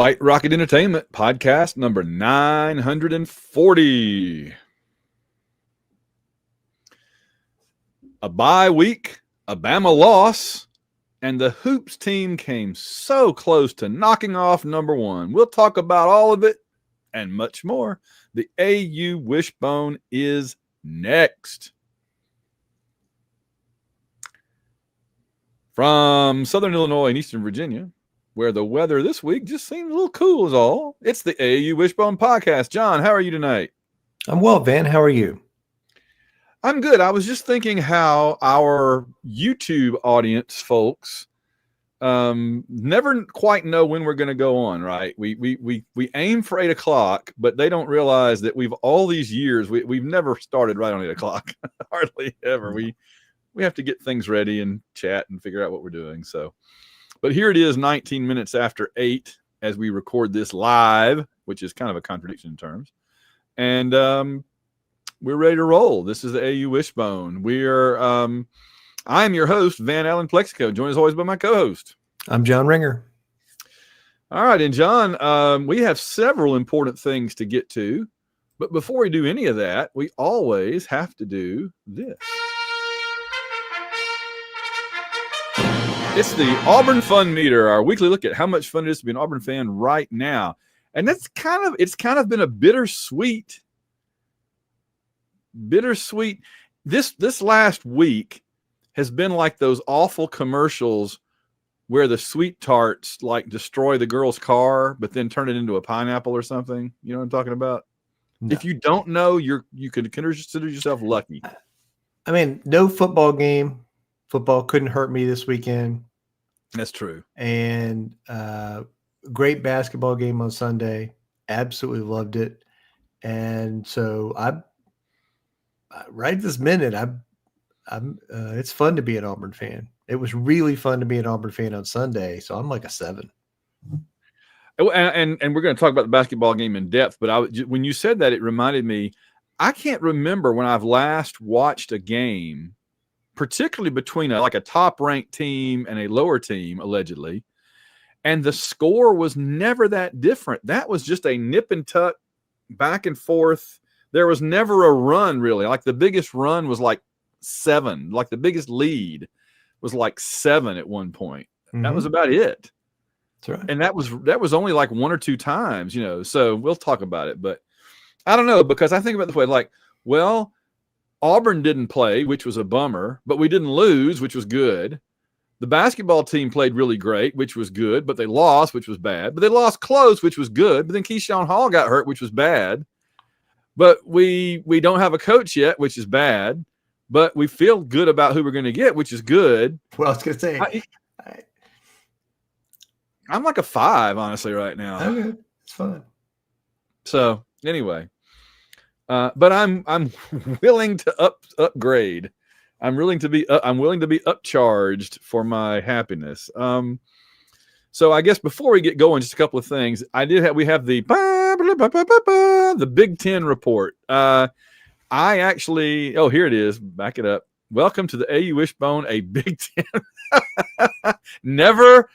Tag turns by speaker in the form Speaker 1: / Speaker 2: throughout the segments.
Speaker 1: White Rocket Entertainment podcast number 940. A bye week, a Bama loss, and the Hoops team came so close to knocking off number one. We'll talk about all of it and much more. The AU Wishbone is next. From Southern Illinois and Eastern Virginia, where the weather this week just seemed a little cool is all, it's the AU Wishbone podcast. John, how are you tonight?
Speaker 2: I'm well, Van. How are you?
Speaker 1: I'm good. I was just thinking how our YouTube audience folks never quite know when we're going to go on, right? We aim for 8 o'clock, but they don't realize that all these years we've never started right on 8 o'clock, hardly ever. We have to get things ready and chat and figure out what we're doing. So, but here it is, 19 minutes after 8 as we record this live, which is kind of a contradiction in terms, and we're ready to roll. This is the AU Wishbone. I'm your host, Van Allen Plexico, joined as always by my co-host.
Speaker 2: I'm John Ringer.
Speaker 1: All right, and John, we have several important things to get to, but before we do any of that, we always have to do this. It's the Auburn Fun Meter, our weekly look at how much fun it is to be an Auburn fan right now. And it's kind of been a bittersweet. This last week has been like those awful commercials where the sweet tarts like destroy the girl's car, but then turn it into a pineapple or something. You know what I'm talking about? No. If you don't know, you could consider yourself lucky.
Speaker 2: I mean, no football game. Football couldn't hurt me this weekend.
Speaker 1: That's true.
Speaker 2: And great basketball game on Sunday. Absolutely loved it. And so right this minute, it's fun to be an Auburn fan. It was really fun to be an Auburn fan on Sunday. So I'm like a 7.
Speaker 1: And we're going to talk about the basketball game in depth. But when you said that, it reminded me, I can't remember when I've last watched a game, particularly between a top-ranked team and a lower team, allegedly, and the score was never that different. That was just a nip and tuck, back and forth. There was never a run, really. Like the biggest run was like 7. Like the biggest lead was like 7 at one point. Mm-hmm. That was about it.
Speaker 2: That's right.
Speaker 1: And that was only like 1 or 2 times, so we'll talk about it. But I don't know, because I think about the way, like, well, Auburn didn't play, which was a bummer, but we didn't lose, which was good. The basketball team played really great, which was good, but they lost, which was bad. But they lost close, which was good. But then Keyshawn Hall got hurt, which was bad. But we don't have a coach yet, which is bad. But we feel good about who we're going to get, which is good.
Speaker 2: Well, I was going to say,
Speaker 1: I'm like a 5, honestly, right now.
Speaker 2: Okay, it's fun.
Speaker 1: So anyway. But I'm willing to upgrade. I'm willing to be upcharged for my happiness. So I guess before we get going, just a couple of things. We have the Big Ten report. Here it is. Back it up. Welcome to the AU Wishbone, a Big Ten. Never,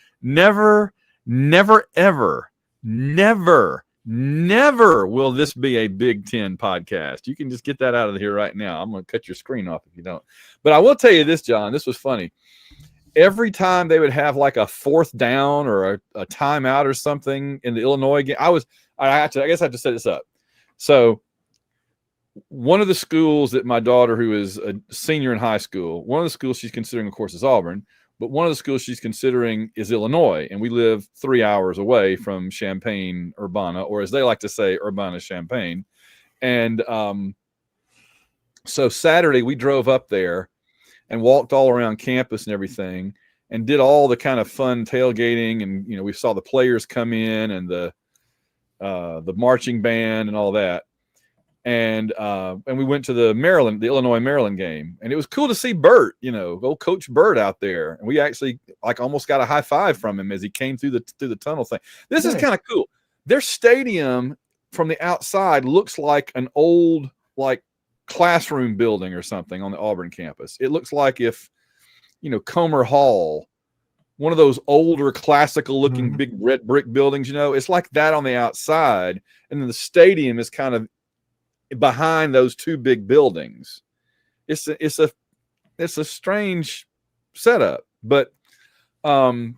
Speaker 1: Never will this be a Big Ten podcast. You can just get that out of here right now. I'm going to cut your screen off if you don't. But I will tell you this, John. This was funny. Every time they would have like a 4th down or a timeout or something in the Illinois game, I guess I have to set this up. So one of the schools that my daughter, who is a senior in high school, one of the schools she's considering, of course, is Auburn. But one of the schools she's considering is Illinois, and we live 3 hours away from Champaign-Urbana, or as they like to say, Urbana-Champaign. And so Saturday we drove up there and walked all around campus and everything and did all the kind of fun tailgating. And, we saw the players come in and the marching band and all that. And we went to the Illinois-Maryland game, and it was cool to see Bert, old Coach Bert out there. And we actually almost got a high five from him as he came through the tunnel thing. This is kind of cool. Their stadium from the outside looks like an old classroom building or something on the Auburn campus. It looks like if Comer Hall one of those older classical looking big red brick buildings, you know, it's like that on the outside. And then the stadium is kind of behind those two big buildings. It's a strange setup, but there's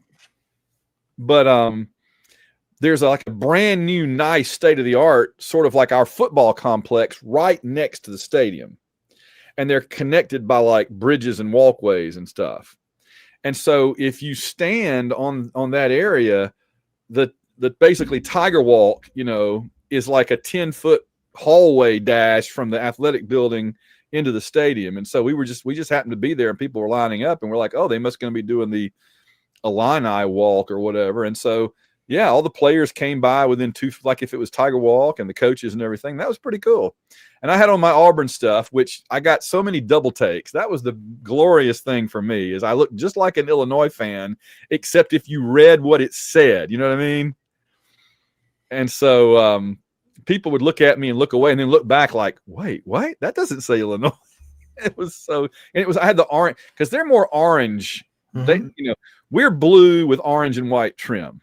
Speaker 1: like a brand new, nice state of the art, sort of like our football complex right next to the stadium. And they're connected by like bridges and walkways and stuff. And so if you stand on that area, the basically Tiger Walk, you know, is like a 10-foot hallway dash from the athletic building into the stadium. And so we just happened to be there, and people were lining up, and we're like, oh, they must going to be doing the Illini walk or whatever. And so, yeah, all the players came by within like if it was Tiger Walk, and the coaches and everything. That was pretty cool. And I had on my Auburn stuff, which I got so many double takes. That was the glorious thing for me, is I looked just like an Illinois fan, except if you read what it said, you know what I mean? And so people would look at me and look away and then look back like, wait, that doesn't say Illinois. I had the orange, because they're more orange. They, you know, we're blue with orange and white trim.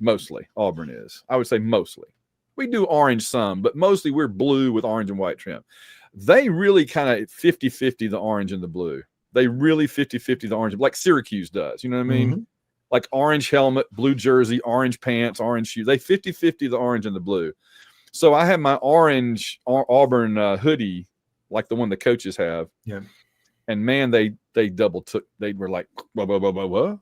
Speaker 1: Mostly Auburn is, I would say mostly. We do orange some, but mostly we're blue with orange and white trim. They really kind of 50-50 the orange and the blue. They really 50-50 the orange, like Syracuse does. You know what I mean? Like orange helmet, blue jersey, orange pants, orange shoes. They 50-50 the orange and the blue. So I have my orange Auburn hoodie, like the one the coaches have. Yeah. And man, they double took. They were like, what?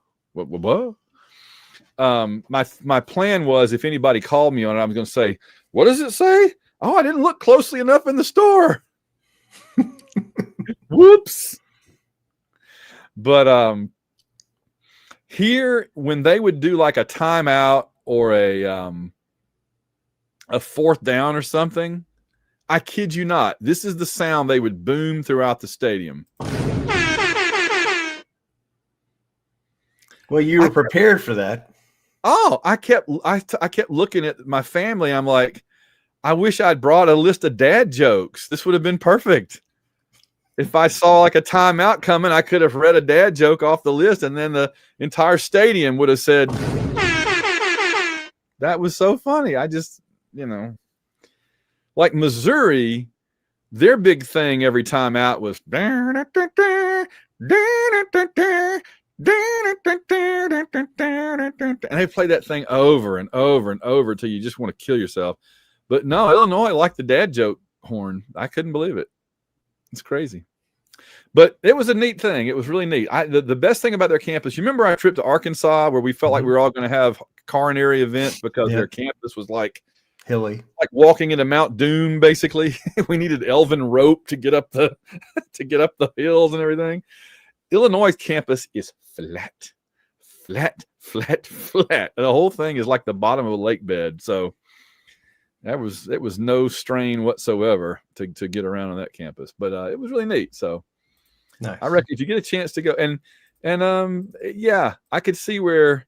Speaker 1: My plan was, if anybody called me on it, I was going to say, what does it say? Oh, I didn't look closely enough in the store. Whoops. But here, when they would do like a timeout or a fourth down or something, I kid you not, this is the sound they would boom throughout the stadium.
Speaker 2: Well, you were prepared for that.
Speaker 1: Oh, I kept looking at my family. I'm like, I wish I'd brought a list of dad jokes. This would have been perfect. If I saw like a timeout coming, I could have read a dad joke off the list, and then the entire stadium would have said, that was so funny. I just, you know, like Missouri, their big thing every time out was and they play that thing over and over and over till you just want to kill yourself. But no, Illinois liked the dad joke horn. I couldn't believe it. It's crazy. But it was a neat thing. It was really neat. The best thing about their campus, you remember our trip to Arkansas where we felt like we were all going to have coronary events because their campus was like
Speaker 2: hilly,
Speaker 1: like walking into Mount Doom, basically. We needed elven rope to get up the hills and everything. Illinois campus is flat. The whole thing is like the bottom of a lake bed. So it was no strain whatsoever to get around on that campus. But it was really neat. So nice. I reckon if you get a chance to go and yeah, I could see where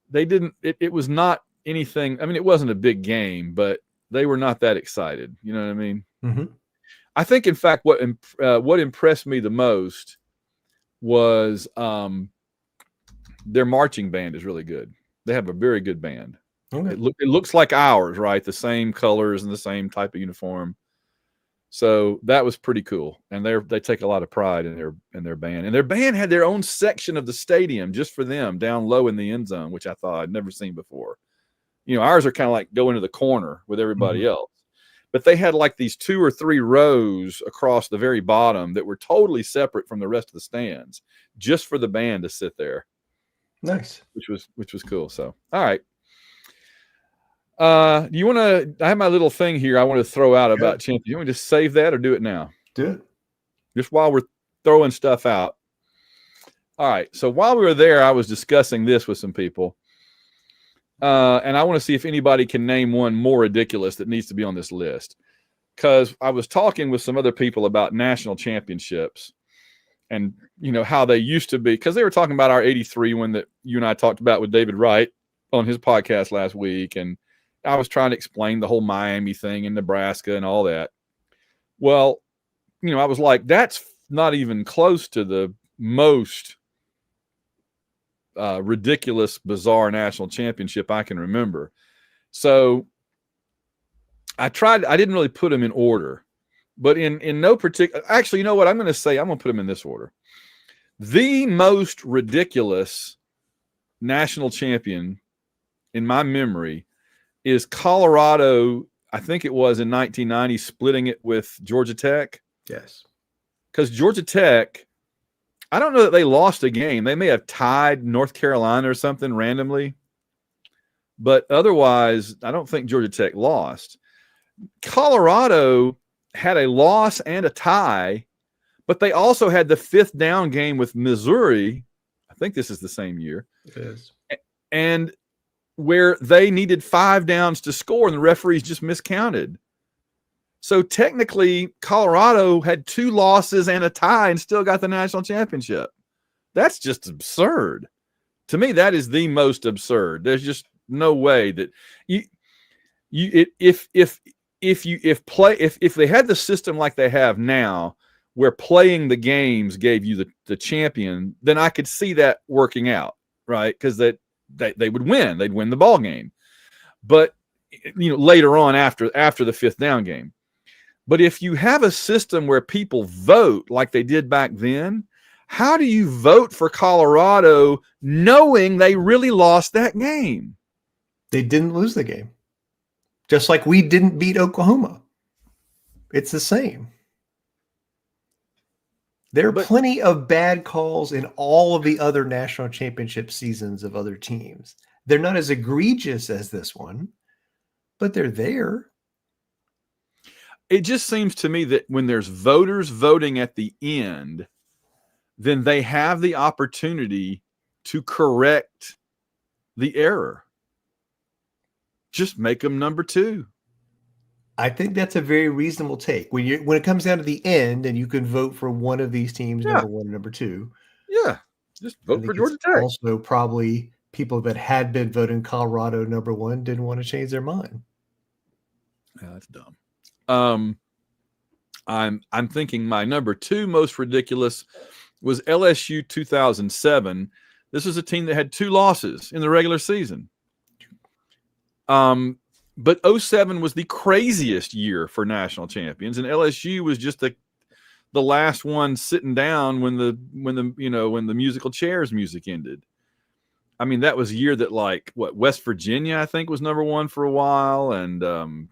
Speaker 1: they didn't. It was not anything. I mean, it wasn't a big game, but they were not that excited. You know what I mean? Mm-hmm. I think, in fact, what impressed me the most was their marching band is really good. They have a very good band. Okay. It looks like ours, right? The same colors and the same type of uniform. So that was pretty cool. And they take a lot of pride in their band. And their band had their own section of the stadium just for them down low in the end zone, which I thought I'd never seen before. You know, ours are kind of like go into the corner with everybody else. But they had like these 2 or 3 rows across the very bottom that were totally separate from the rest of the stands, just for the band to sit there.
Speaker 2: Nice.
Speaker 1: Which was cool. So, all right. I have my little thing here I want to throw out about champions. You want me to save that or do it now?
Speaker 2: Do it.
Speaker 1: Just while we're throwing stuff out. All right. So while we were there, I was discussing this with some people. And I want to see if anybody can name one more ridiculous that needs to be on this list. Because I was talking with some other people about national championships and, you know, how they used to be. Because they were talking about our 83 one that you and I talked about with David Wright on his podcast last week. And I was trying to explain the whole Miami thing in Nebraska and all that. Well, you know, I was like, that's not even close to the most ridiculous, bizarre national championship I can remember. So I didn't really put them in order, but in no particular, actually, you know what I'm going to say? I'm going to put them in this order. The most ridiculous national champion in my memory is Colorado. I think it was in 1990, splitting it with Georgia Tech.
Speaker 2: Yes.
Speaker 1: Because Georgia Tech, I don't know that they lost a game. They may have tied North Carolina or something randomly. But otherwise, I don't think Georgia Tech lost. Colorado had a loss and a tie, but they also had the 5th down game with Missouri. I think this is the same year.
Speaker 2: It is.
Speaker 1: And where they needed 5 downs to score, and the referees just miscounted. So technically, Colorado had 2 losses and a tie and still got the national championship. That's just absurd. To me, that is the most absurd. There's just no way that if they had the system like they have now, where playing the games gave you the champion, then I could see that working out, right? Because they would win. They'd win the ball game. But later on after the 5th down game. But if you have a system where people vote like they did back then, how do you vote for Colorado knowing they really lost that game?
Speaker 2: They didn't lose the game. Just like we didn't beat Oklahoma. It's the same. There are plenty of bad calls in all of the other national championship seasons of other teams. They're not as egregious as this one, but they're there.
Speaker 1: It just seems to me that when there's voters voting at the end, then they have the opportunity to correct the error. Just make them number 2.
Speaker 2: I think that's a very reasonable take. When it comes down to the end and you can vote for one of these teams, number 1 and number 2.
Speaker 1: Yeah, just vote for Georgia Tech.
Speaker 2: Also, probably people that had been voting Colorado number 1 didn't want to change their mind.
Speaker 1: Yeah, that's dumb. I'm thinking my number 2 most ridiculous was LSU 2007. This was a team that had 2 losses in the regular season. But 07 was the craziest year for national champions, and LSU was just the last one sitting down when the musical chairs music ended. I mean, that was a year that West Virginia, I think, was number 1 for a while, and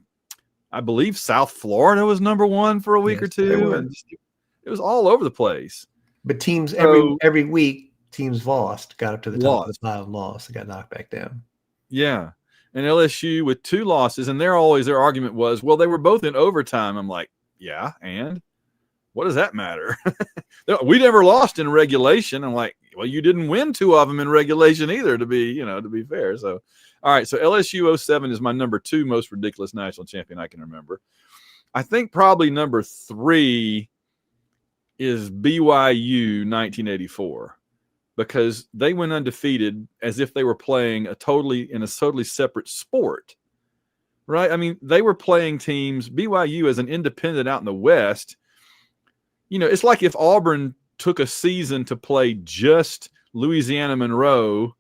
Speaker 1: I believe South Florida was number 1 for a week or two. And it was all over the place.
Speaker 2: But teams every week, teams got up to the top of the pile and lost. They got knocked back down.
Speaker 1: Yeah. And LSU with 2 losses, and their argument was, well, they were both in overtime. I'm like, yeah, and what does that matter? We never lost in regulation. I'm like, well, you didn't win 2 of them in regulation either, to be fair. So, all right, so LSU 07 is my number 2 most ridiculous national champion I can remember. I think probably number 3 is BYU 1984. Because they went undefeated as if they were playing a totally separate sport, right? I mean, they were playing teams, BYU as an independent out in the West. It's like if Auburn took a season to play just Louisiana Monroe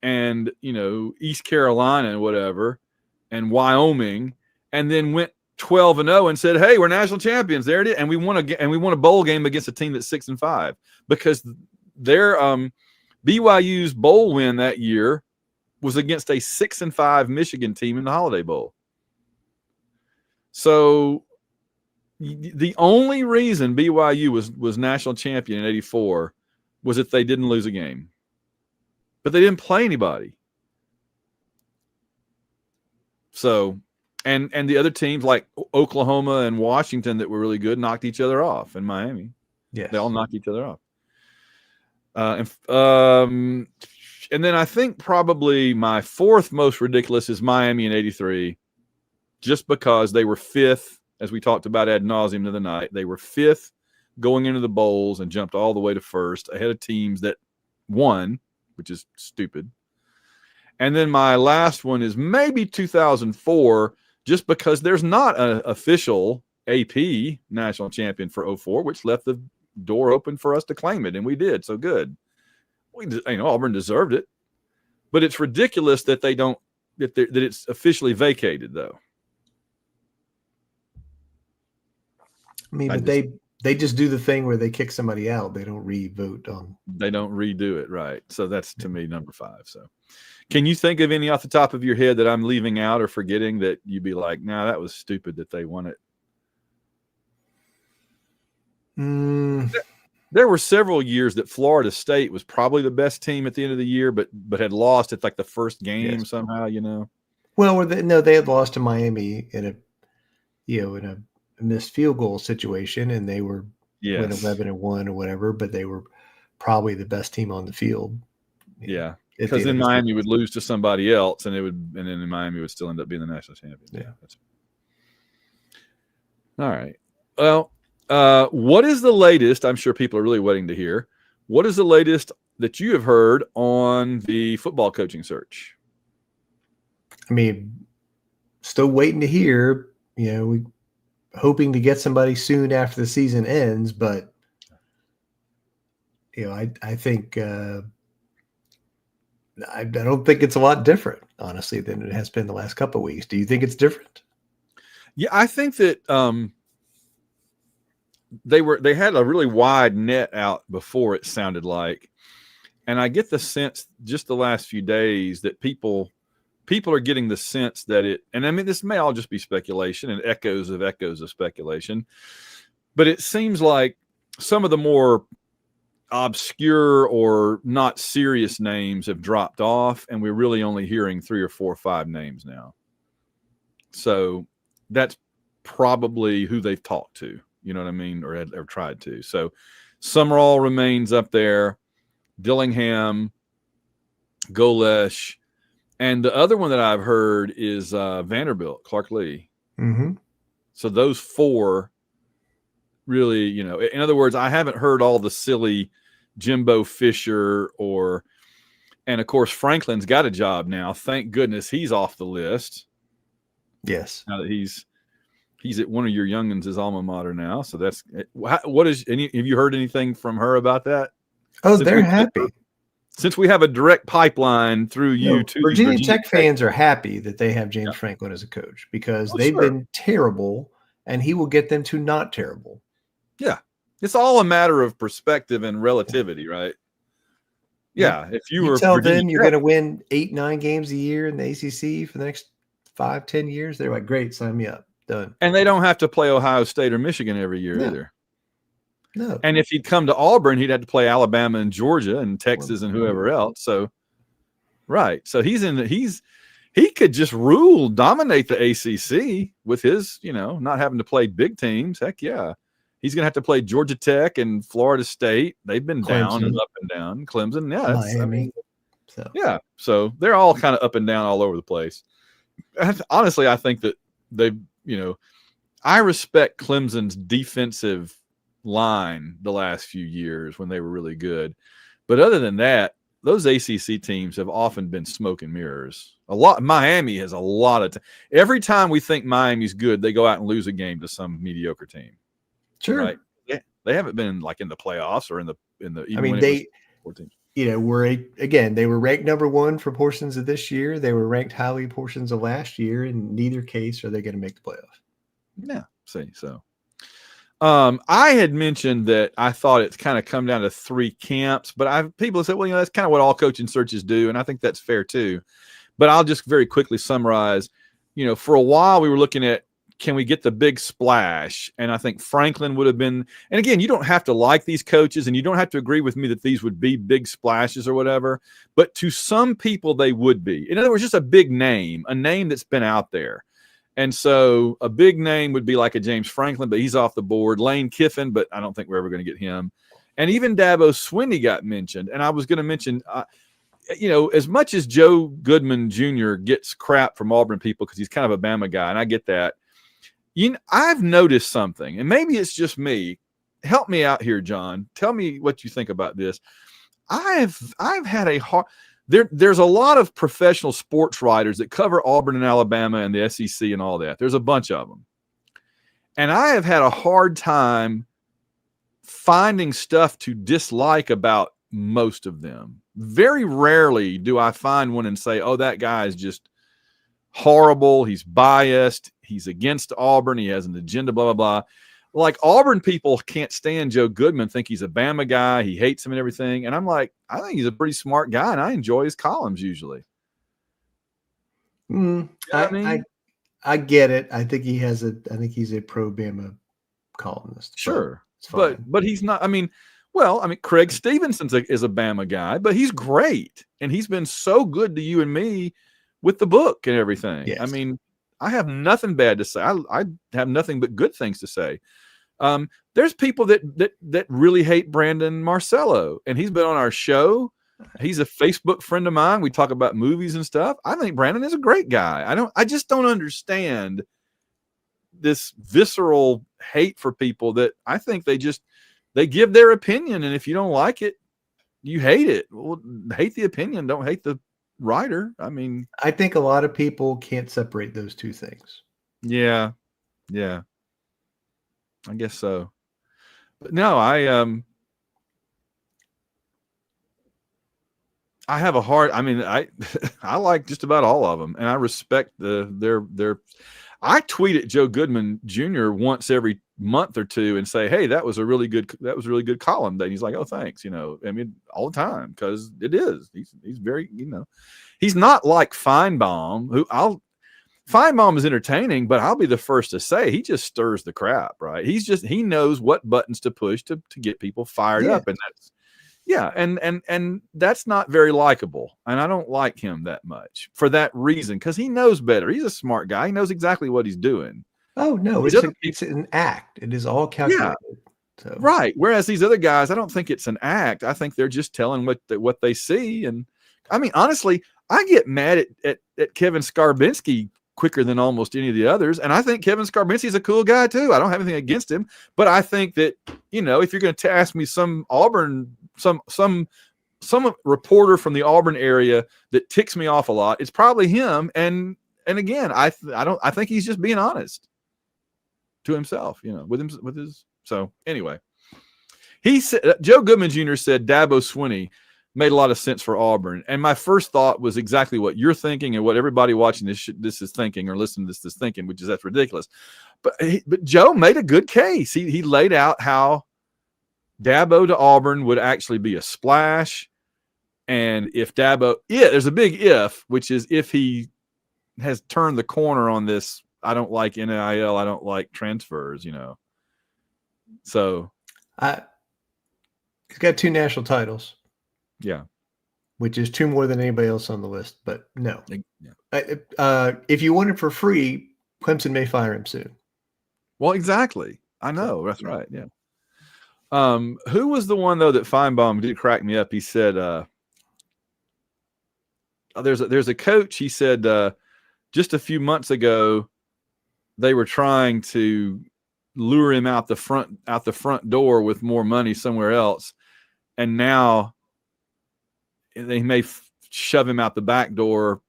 Speaker 1: and, East Carolina and whatever, and Wyoming, and then went 12-0 and said, hey, we're national champions. There it is. And we won a bowl game against a team that's 6-5 because their BYU's bowl win that year was against a 6-5 Michigan team in the Holiday Bowl. So the only reason BYU was national champion in 84 was that they didn't lose a game. But they didn't play anybody. So and the other teams like Oklahoma and Washington that were really good knocked each other off, in Miami. Yeah. They all knocked each other off. And then I think probably my 4th most ridiculous is Miami in 83, just because they were 5th, as we talked about ad nauseum the other night. They were 5th going into the bowls and jumped all the way to 1st ahead of teams that won, which is stupid. And then my last one is maybe 2004, just because there's not an official AP national champion for 04, which left the door open for us to claim it, and we did. So good. Auburn deserved it, but it's ridiculous that they don't that it's officially vacated though.
Speaker 2: I mean, but they just do the thing where they kick somebody out. They don't re-vote on.
Speaker 1: They don't redo it, right? So that's to me number 5. So, can you think of any off the top of your head that I'm leaving out or forgetting that you'd be like, "Nah, that was stupid that they won it"? There were several years that Florida State was probably the best team at the end of the year, but had lost at like the first game somehow.
Speaker 2: Well, they had lost to Miami in a missed field goal situation, and they went 11-1 or whatever, but they were probably the best team on the field.
Speaker 1: Yeah, because then Miami would lose to somebody else, and then Miami would still end up being the national champion.
Speaker 2: Yeah.
Speaker 1: All right. Well, what is the latest? I'm sure people are really waiting to hear. What is the latest that you have heard on the football coaching search?
Speaker 2: I mean, still waiting to hear. We hoping to get somebody soon after the season ends, but I think I don't think it's a lot different, honestly, than it has been the last couple of weeks. Do you think it's different?
Speaker 1: Yeah, I think that they had a really wide net out before, it sounded like, and I get the sense just the last few days that people are getting the sense that and I mean, this may all just be speculation and echoes of speculation, but it seems like some of the more obscure or not serious names have dropped off, and we're really only hearing 3 or 4 or 5 names now. So that's probably who they've talked to, you know what I mean, or tried to. So Summerall remains up there, Dillingham, Golesh, and the other one that I've heard is Vanderbilt, Clark Lee.
Speaker 2: Mm-hmm.
Speaker 1: So those 4 really, in other words, I haven't heard all the silly Jimbo Fisher and of course Franklin's got a job now. Thank goodness he's off the list.
Speaker 2: Yes.
Speaker 1: Now that he's at one of your youngins' alma mater now. So that's have you heard anything from her about that?
Speaker 2: Oh, they're happy.
Speaker 1: Since we have a direct pipeline through you to
Speaker 2: Virginia Tech fans are happy that they have James Franklin as a coach because they've been terrible, and he will get them to not terrible.
Speaker 1: Yeah. It's all a matter of perspective and relativity, right? Yeah. If you
Speaker 2: tell them you're going to win 8-9 games a year in the ACC for the next 5-10 years, they're like, great, sign me up. Done.
Speaker 1: And they don't have to play Ohio State or Michigan every year either.
Speaker 2: No.
Speaker 1: And if he'd come to Auburn, he'd have to play Alabama and Georgia and Texas and whoever else. So, right. So he could just dominate the ACC with his, not having to play big teams. Heck yeah. He's going to have to play Georgia Tech and Florida State. They've been down and up and down. Clemson. Yeah.
Speaker 2: Miami.
Speaker 1: Yeah. So they're all kind of up and down all over the place. Honestly, I think that I respect Clemson's defensive line the last few years when they were really good. But other than that, those ACC teams have often been smoke and mirrors. Miami has a lot of every time we think Miami's good, they go out and lose a game to some mediocre team.
Speaker 2: Sure.
Speaker 1: Right? They haven't been like in the playoffs or in the
Speaker 2: I mean, they they were ranked number 1 for portions of this year. They were ranked highly portions of last year. In neither case are they going to make the playoff.
Speaker 1: Yeah. See, so I had mentioned that I thought it's kind of come down to 3 camps, but people have said, well, that's kind of what all coaching searches do. And I think that's fair too. But I'll just very quickly summarize, for a while we were looking at, can we get the big splash? And I think Franklin would have been, and again, you don't have to like these coaches and you don't have to agree with me that these would be big splashes or whatever, but to some people they would be. In other words, just a big name, a name that's been out there. And so a big name would be like a James Franklin, but he's off the board. Lane Kiffin, but I don't think we're ever going to get him. And even Dabo Swinney got mentioned. And I was going to mention, as much as Joe Goodman Jr. gets crap from Auburn people because he's kind of a Bama guy, and I get that, I've noticed something, and maybe it's just me. Help me out here, John. Tell me what you think about this. I've had a hard there's a lot of professional sports writers that cover Auburn and Alabama and the SEC and all that. There's a bunch of them. And I have had a hard time finding stuff to dislike about most of them. very rarely do I find one and say, oh, that guy is just horrible. He's biased. He's against Auburn. He has an agenda, blah, blah, blah. Like Auburn people can't stand Joe Goodman, think he's a Bama guy. He hates him and everything. And I'm like, I think he's a pretty smart guy, and I enjoy his columns usually.
Speaker 2: You know what I mean? I get it. I think he's a pro Bama columnist.
Speaker 1: Sure. But he's not, Craig Stevenson is a Bama guy, but he's great. And he's been so good to you and me with the book and everything. Yes. I mean, I have nothing bad to say. I have nothing but good things to say. There's people that really hate Brandon Marcello, and he's been on our show. He's a Facebook friend of mine. We talk about movies and stuff. I think Brandon is a great guy. I just don't understand this visceral hate for people that I think they give their opinion, and if you don't like it, you hate it. Well, hate the opinion, don't hate the writer. I mean,
Speaker 2: I think a lot of people can't separate those two things.
Speaker 1: Yeah. I guess so. But no, I have a hard. I mean, I like just about all of them, and I respect their. I tweet at Joe Goodman Jr. once every month or two and say, "Hey, that was a really good column." And he's like, "Oh, thanks." All the time, because it is. He's very, he's not like Feinbaum, Feinbaum is entertaining, but I'll be the first to say he just stirs the crap, right? He knows what buttons to push to get people fired up, and and that's not very likable, and I don't like him that much for that reason, because he knows better. He's a smart guy. He knows exactly what he's doing.
Speaker 2: Oh no, it's an act. It is all calculated. Yeah,
Speaker 1: so. Right. Whereas these other guys, I don't think it's an act. I think they're just telling what they see. And I mean, honestly, I get mad at Kevin Skarbinski quicker than almost any of the others. And I think Kevin Skarbinski is a cool guy too. I don't have anything against him, but I think that, if you're going to ask me some Auburn, some reporter from the Auburn area that ticks me off a lot, it's probably him. And again, I think he's just being honest to himself, with his. So anyway, he said, Joe Goodman Jr. said Dabo Swinney made a lot of sense for Auburn. And my first thought was exactly what you're thinking and what everybody watching this is thinking, or listening to this is thinking, which is that's ridiculous. But Joe made a good case. He laid out how Dabo to Auburn would actually be a splash. And if Dabo, there's a big if, which is if he has turned the corner on this, I don't like NIL, I don't like transfers, So
Speaker 2: he's got 2 national titles.
Speaker 1: Yeah.
Speaker 2: Which is 2 more than anybody else on the list, but no. Yeah. If you want it for free, Clemson may fire him soon.
Speaker 1: Well, exactly. I know. That's right. Yeah. Who was the one though that Feinbaum did crack me up? He said, there's a coach. He said, just a few months ago, they were trying to lure him out the front door with more money somewhere else, and now they may shove him out the back door,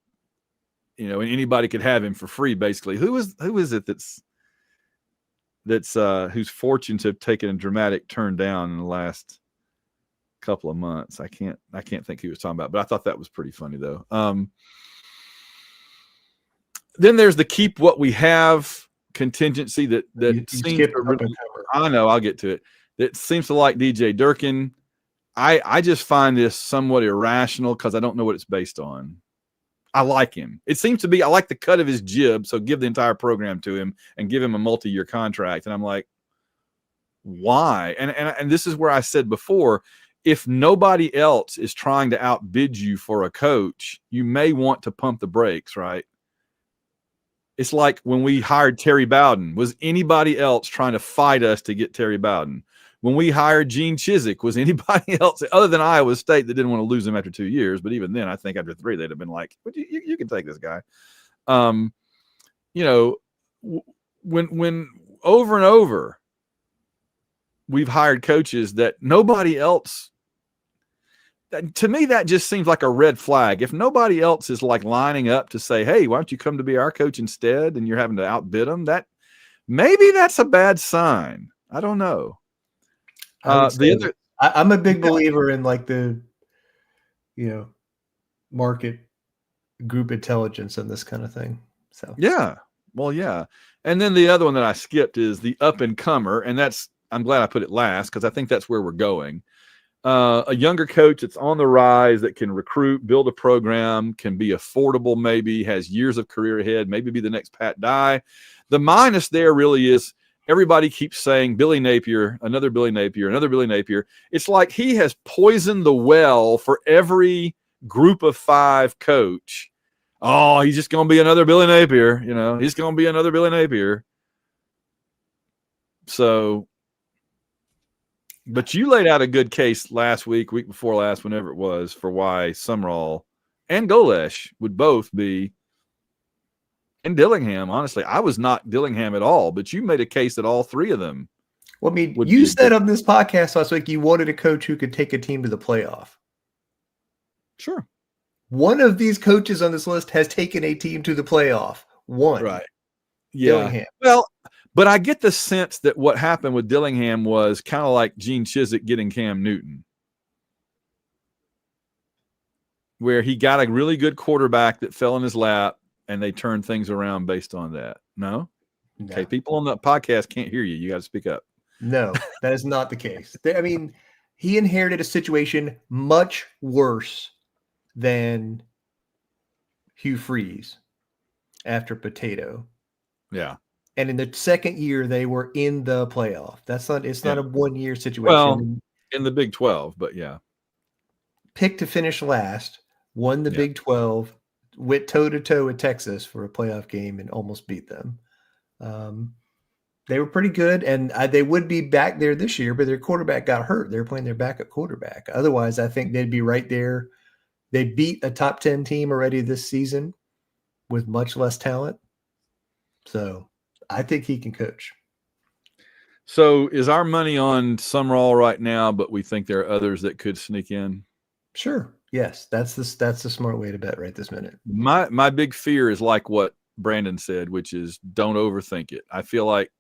Speaker 1: and anybody could have him for free, basically. Who is it that's whose fortunes have taken a dramatic turn down in the last couple of months? I can't think who he was talking about, but I thought that was pretty funny though. Then there's the keep what we have contingency that seems to really, I know, I'll get to it. That seems to like DJ Durkin. I just find this somewhat irrational because I don't know what it's based on. I like him. It seems to be, I like the cut of his jib, so give the entire program to him and give him a multi-year contract. And I'm like, why? And this is where I said before, if nobody else is trying to outbid you for a coach, you may want to pump the brakes, right? It's like when we hired Terry Bowden. Was anybody else trying to fight us to get Terry Bowden? When we hired Gene Chizik, was anybody else other than Iowa State that didn't want to lose him after 2 years? But even then, I think after 3, they'd have been like, "But you can take this guy." When over and over, we've hired coaches that nobody else. To me, that just seems like a red flag. If nobody else is like lining up to say, "Hey, why don't you come to be our coach instead?" and you're having to outbid them, maybe that's a bad sign. I don't know.
Speaker 2: I'm a big believer in like the market group intelligence and this kind of thing. So
Speaker 1: yeah, well, yeah. And then the other one that I skipped is the up and comer, and I'm glad I put it last because I think that's where we're going. A younger coach that's on the rise that can recruit, build a program, can be affordable, maybe has years of career ahead, maybe be the next Pat Dye. The minus there really is everybody keeps saying Billy Napier, another Billy Napier, another Billy Napier. It's like he has poisoned the well for every group of 5 coach. Oh, he's just going to be another Billy Napier. He's going to be another Billy Napier. So, but you laid out a good case last week before last, whenever it was, for why Sumrall and Golesh would both be in Dillingham. Honestly, I was not Dillingham at all, but you made a case that all 3 of them.
Speaker 2: Well, I mean, you said on this podcast last week you wanted a coach who could take a team to the playoff.
Speaker 1: Sure.
Speaker 2: One of these coaches on this list has taken a team to the playoff. One.
Speaker 1: Right. Yeah.
Speaker 2: Dillingham.
Speaker 1: Well, but I get the sense that what happened with Dillingham was kind of like Gene Chizik getting Cam Newton, where he got a really good quarterback that fell in his lap and they turned things around based on that. No? Okay, people on the podcast can't hear you. You got to speak up.
Speaker 2: No, that is not the case. I mean, he inherited a situation much worse than Hugh Freeze after Potato.
Speaker 1: Yeah.
Speaker 2: And in the second year, they were in the playoff. It's not a 1-year situation.
Speaker 1: Well, in the Big 12, but yeah.
Speaker 2: Picked to finish last, won the Big 12, went toe-to-toe with Texas for a playoff game and almost beat them. They were pretty good, and they would be back there this year, but their quarterback got hurt. They were playing their backup quarterback. Otherwise, I think they'd be right there. They beat a top 10 team already this season with much less talent. So I think he can coach.
Speaker 1: So is our money on Sumrall right now, but we think there are others that could sneak in?
Speaker 2: Sure. Yes. That's the smart way to bet right this minute.
Speaker 1: My big fear is like what Brandon said, which is don't overthink it. I feel like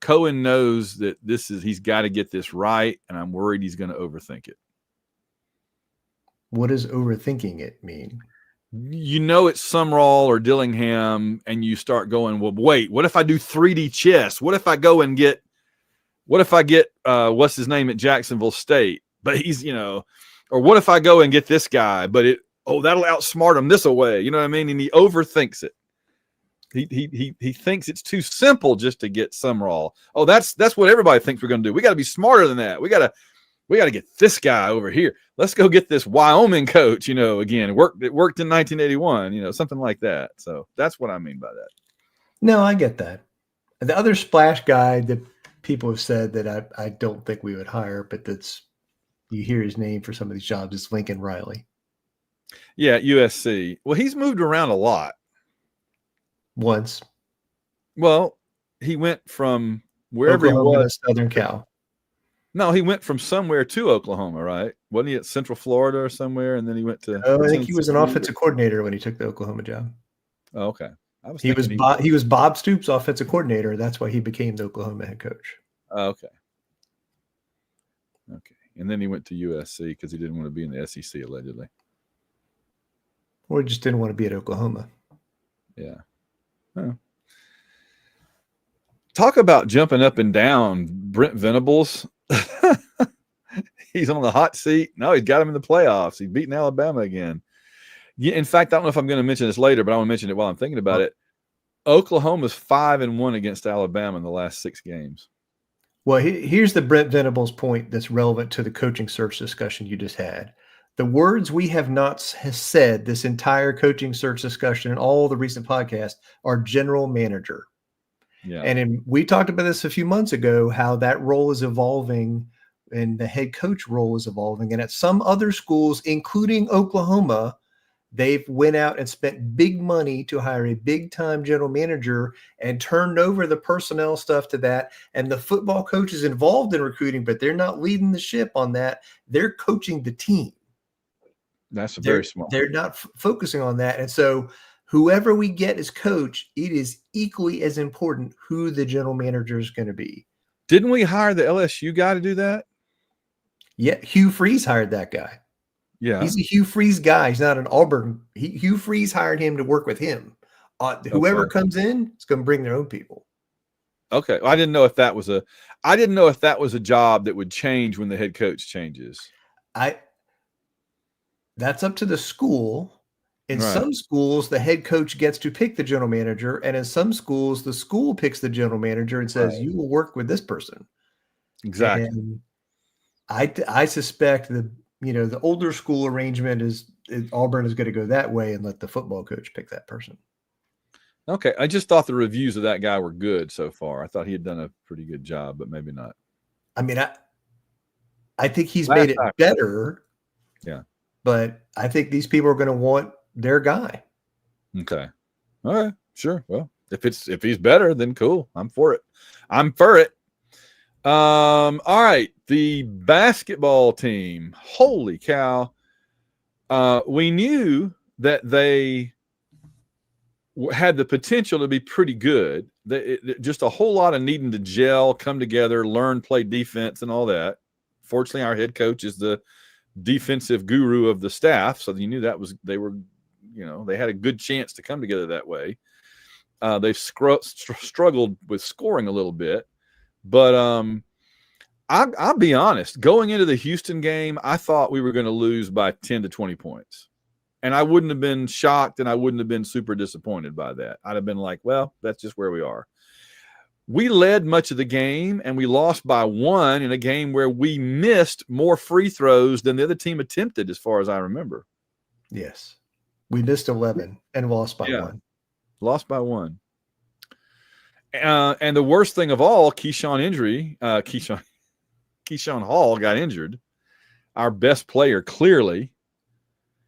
Speaker 1: Cohen knows that he's got to get this right, and I'm worried he's going to overthink it.
Speaker 2: What does overthinking it mean?
Speaker 1: It's Sumrall or Dillingham, and you start going, well, wait, what if I do 3D chess? What if I go and get what's his name at Jacksonville State? But he's, or what if I go and get this guy, but that'll outsmart him this away. You know what I mean? And he overthinks it. He thinks it's too simple just to get Sumrall. Oh, that's what everybody thinks we're going to do. We got to be smarter than that. We got to get this guy over here. Let's go get this Wyoming coach, again. It worked in 1981, something like that. So that's what I mean by that.
Speaker 2: No, I get that. The other splash guy that people have said that I don't think we would hire, but you hear his name for some of these jobs, is Lincoln Riley.
Speaker 1: Yeah, USC. Well, he's moved around a lot.
Speaker 2: Once.
Speaker 1: Well, he went from wherever
Speaker 2: Oklahoma
Speaker 1: he was.
Speaker 2: To Southern Cal.
Speaker 1: No, he went from somewhere to Oklahoma, right? Wasn't he at Central Florida or somewhere? And then he went to.
Speaker 2: I think he was an offensive coordinator when he took the Oklahoma job.
Speaker 1: Oh, okay.
Speaker 2: He was Bob Stoops' offensive coordinator. That's why he became the Oklahoma head coach.
Speaker 1: Oh, okay. Okay. And then he went to USC because he didn't want to be in the SEC, allegedly.
Speaker 2: Or he just didn't want to be at Oklahoma.
Speaker 1: Yeah. Huh. Talk about jumping up and down. Brent Venables. He's on the hot seat. No, he's got him in the playoffs. He's beaten Alabama again. Yeah, in fact, I don't know if I'm going to mention this later, but I want to mention it while I'm thinking about it. Oklahoma's 5-1 against Alabama in the last 6 games.
Speaker 2: Well, here's the Brent Venables point that's relevant to the coaching search discussion you just had. The words we have not said this entire coaching search discussion and all the recent podcasts are general manager.
Speaker 1: Yeah.
Speaker 2: And we talked about this a few months ago, how that role is evolving and the head coach role is evolving. And at some other schools, including Oklahoma, they've went out and spent big money to hire a big-time general manager and turned over the personnel stuff to that. And the football coach is involved in recruiting, but they're not leading the ship on that. They're coaching the team.
Speaker 1: That's very smart.
Speaker 2: They're not focusing on that. And so whoever we get as coach, it is equally as important who the general manager is going to be.
Speaker 1: Didn't we hire the LSU guy to do that?
Speaker 2: Yeah, Hugh Freeze hired that guy.
Speaker 1: Yeah.
Speaker 2: He's a Hugh Freeze guy. He's not an Auburn. Hugh Freeze hired him to work with him. Whoever comes in is going to bring their own people.
Speaker 1: Okay. Well, I didn't know if that was a job that would change when the head coach changes.
Speaker 2: That's up to the school. In some schools, the head coach gets to pick the general manager, and in some schools, the school picks the general manager and says, "You will work with this person."
Speaker 1: Exactly.
Speaker 2: And I suspect the older school arrangement is Auburn is going to go that way and let the football coach pick that person.
Speaker 1: Okay. I just thought the reviews of that guy were good so far. I thought he had done a pretty good job, but maybe not.
Speaker 2: I mean, I think he's made it better.
Speaker 1: Yeah.
Speaker 2: But I think these people are going to want their guy.
Speaker 1: Okay. All right. Sure. Well, if he's better, then cool. I'm for it. All right. The basketball team. Holy cow. We knew that they had the potential to be pretty good. Just a whole lot of needing to gel, come together, learn, play defense, and all that. Fortunately, our head coach is the defensive guru of the staff, so you knew they had a good chance to come together that way. They've struggled with scoring a little bit, but I'll be honest. Going into the Houston game, I thought we were going to lose by 10 to 20 points. And I wouldn't have been shocked, and I wouldn't have been super disappointed by that. I'd have been like, well, that's just where we are. We led much of the game, and we lost by 1 in a game where we missed more free throws than the other team attempted, as far as I remember.
Speaker 2: Yes. We missed 11 and lost by 1.
Speaker 1: Lost by 1. And the worst thing of all, Keyshawn Hall got injured. Our best player, clearly.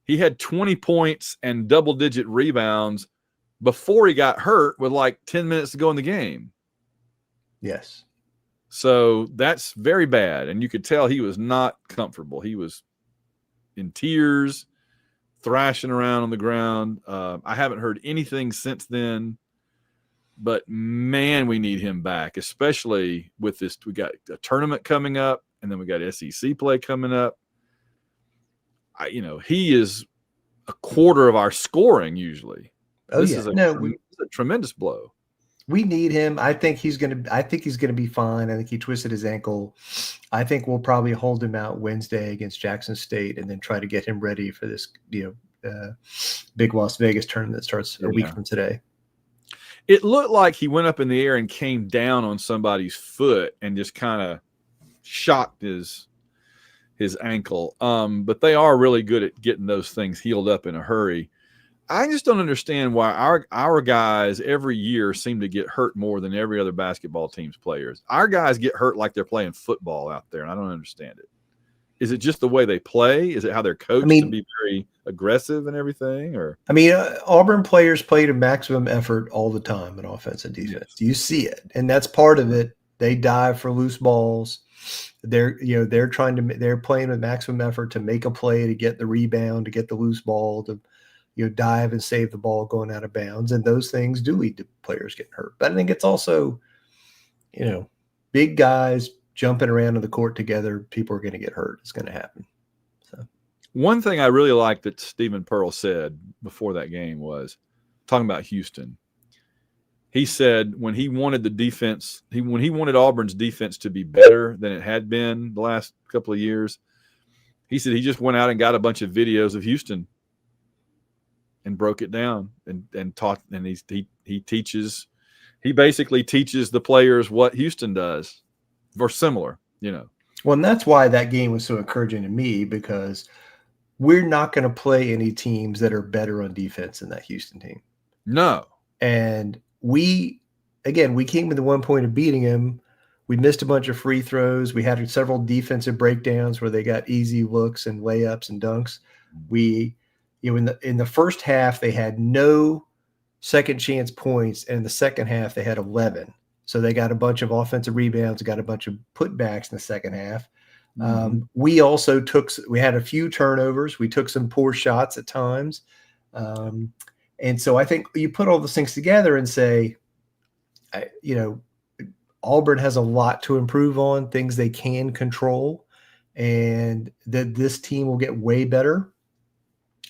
Speaker 1: He had 20 points and double-digit rebounds before he got hurt with like 10 minutes to go in the game.
Speaker 2: Yes.
Speaker 1: So that's very bad. And you could tell he was not comfortable. He was in tears, thrashing around on the ground. I haven't heard anything since then. But, man, we need him back, especially with this. We got a tournament coming up, and then we got SEC play coming up. He is a quarter of our scoring usually. This is a tremendous blow.
Speaker 2: We need him. I think he's going to be fine. I think he twisted his ankle. I think we'll probably hold him out Wednesday against Jackson State and then try to get him ready for this, big Las Vegas tournament that starts a week from today.
Speaker 1: It looked like he went up in the air and came down on somebody's foot and just kind of shocked his ankle. But they are really good at getting those things healed up in a hurry. I just don't understand why our guys every year seem to get hurt more than every other basketball team's players. Our guys get hurt like they're playing football out there, and I don't understand it. Is it just the way they play? Is it how they're coached to be very aggressive and everything?
Speaker 2: Auburn players play to maximum effort all the time in offense and defense. Yes. You see it, and that's part of it. They dive for loose balls. They're playing with maximum effort to make a play, to get the rebound, to get the loose ball, to dive and save the ball going out of bounds. And those things do lead to players getting hurt. But I think it's also, big guys jumping around on the court together, people are going to get hurt. It's going to happen. So,
Speaker 1: one thing I really liked that Stephen Pearl said before that game was talking about Houston. He said when he wanted Auburn's defense to be better than it had been the last couple of years, he said he just went out and got a bunch of videos of Houston and broke it down and taught. And he basically teaches the players what Houston does, or similar,
Speaker 2: Well, and that's why that game was so encouraging to me, because we're not going to play any teams that are better on defense than that Houston team.
Speaker 1: No.
Speaker 2: And we came within 1 point of beating him. We missed a bunch of free throws. We had several defensive breakdowns where they got easy looks and layups and dunks. We, in the first half, they had no second chance points, and in the second half they had 11. So they got a bunch of offensive rebounds, got a bunch of putbacks in the second half. Mm-hmm. We also had a few turnovers. We took some poor shots at times. And so I think you put all those things together and say, Auburn has a lot to improve on, things they can control. and that this team will get way better.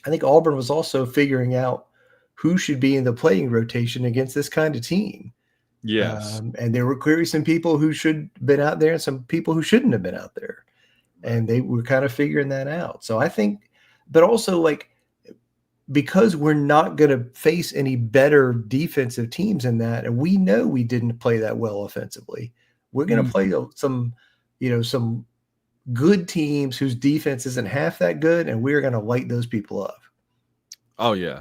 Speaker 2: I think Auburn was also figuring out who should be in the playing rotation against this kind of team.
Speaker 1: Yes.
Speaker 2: And there were clearly some people who should have been out there and some people who shouldn't have been out there. Right. And they were kind of figuring that out. So I think, but also like, because we're not going to face any better defensive teams in that, and we know we didn't play that well offensively, we're going to play some good teams whose defense isn't half that good, and we're going to light those people up.
Speaker 1: Oh, yeah.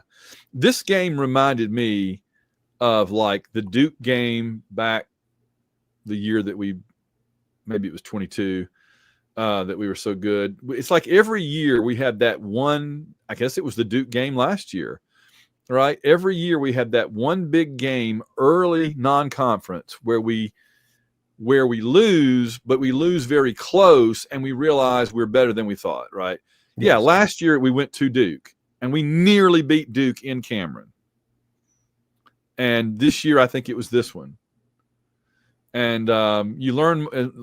Speaker 1: This game reminded me of like the Duke game back the year that maybe it was 22, that we were so good. It's like every year we had that one, I guess it was the Duke game last year, right? Every year we had that one big game early non-conference where we lose, but we lose very close and we realize we're better than we thought, right? Yes. Yeah, last year we went to Duke and we nearly beat Duke in Cameron. And this year I think it was this one. And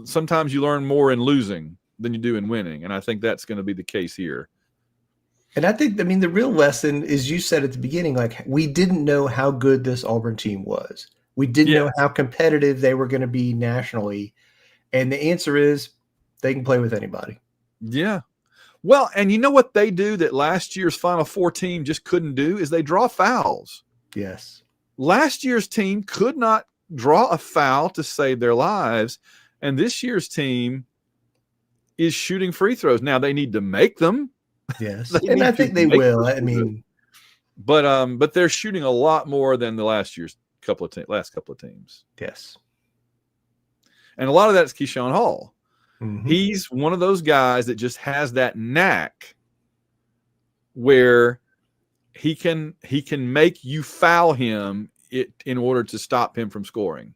Speaker 1: sometimes you learn more in losing than you do in winning. And I think that's going to be the case here.
Speaker 2: And I think, the real lesson is, you said at the beginning, like, we didn't know how good this Auburn team was. We didn't know how competitive they were going to be nationally. And the answer is they can play with anybody.
Speaker 1: Yeah. Well, and you know what they do that last year's Final Four team just couldn't do is they draw fouls.
Speaker 2: Yes.
Speaker 1: Last year's team could not draw a foul to save their lives. And this year's team is shooting free throws. Now they need to make them.
Speaker 2: Yes. And I think they will.
Speaker 1: But they're shooting a lot more than the last couple of teams.
Speaker 2: Yes.
Speaker 1: And a lot of that's Keyshawn Hall.
Speaker 2: Mm-hmm.
Speaker 1: He's one of those guys that just has that knack where he can make you foul him in order to stop him from scoring.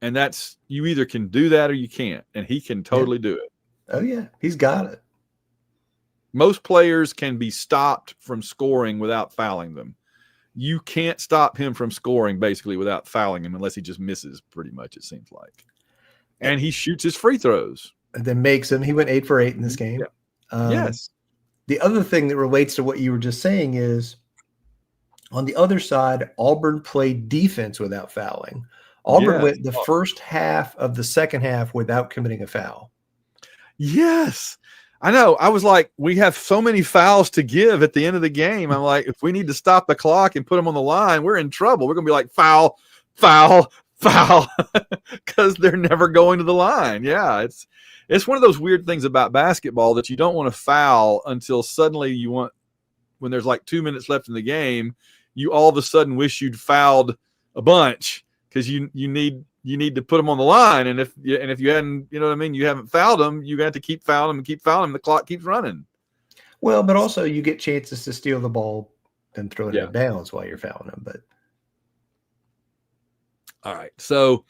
Speaker 1: And that's, you either can do that or you can't. And he can totally do it.
Speaker 2: Oh yeah. He's got it.
Speaker 1: Most players can be stopped from scoring without fouling them. You can't stop him from scoring basically without fouling him unless he just misses, pretty much, it seems like. And he shoots his free throws.
Speaker 2: And then makes them. He went 8 for 8 in this game.
Speaker 1: Yeah. Yes.
Speaker 2: The other thing that relates to what you were just saying is, on the other side, Auburn played defense without fouling. Auburn went the first half of the second half without committing a foul.
Speaker 1: Yes. I know. I was like, we have so many fouls to give at the end of the game. I'm like, if we need to stop the clock and put them on the line, we're in trouble. We're going to be like, foul, foul, foul, because they're never going to the line. Yeah, it's one of those weird things about basketball that you don't want to foul until suddenly when there's like 2 minutes left in the game, you all of a sudden wish you'd fouled a bunch because you need to put them on the line. And if you hadn't, you know what I mean, you haven't fouled them, you got to keep fouling them and keep fouling them. The clock keeps running.
Speaker 2: Well, but also you get chances to steal the ball and throw it in bounds while you're fouling them. But
Speaker 1: all right, so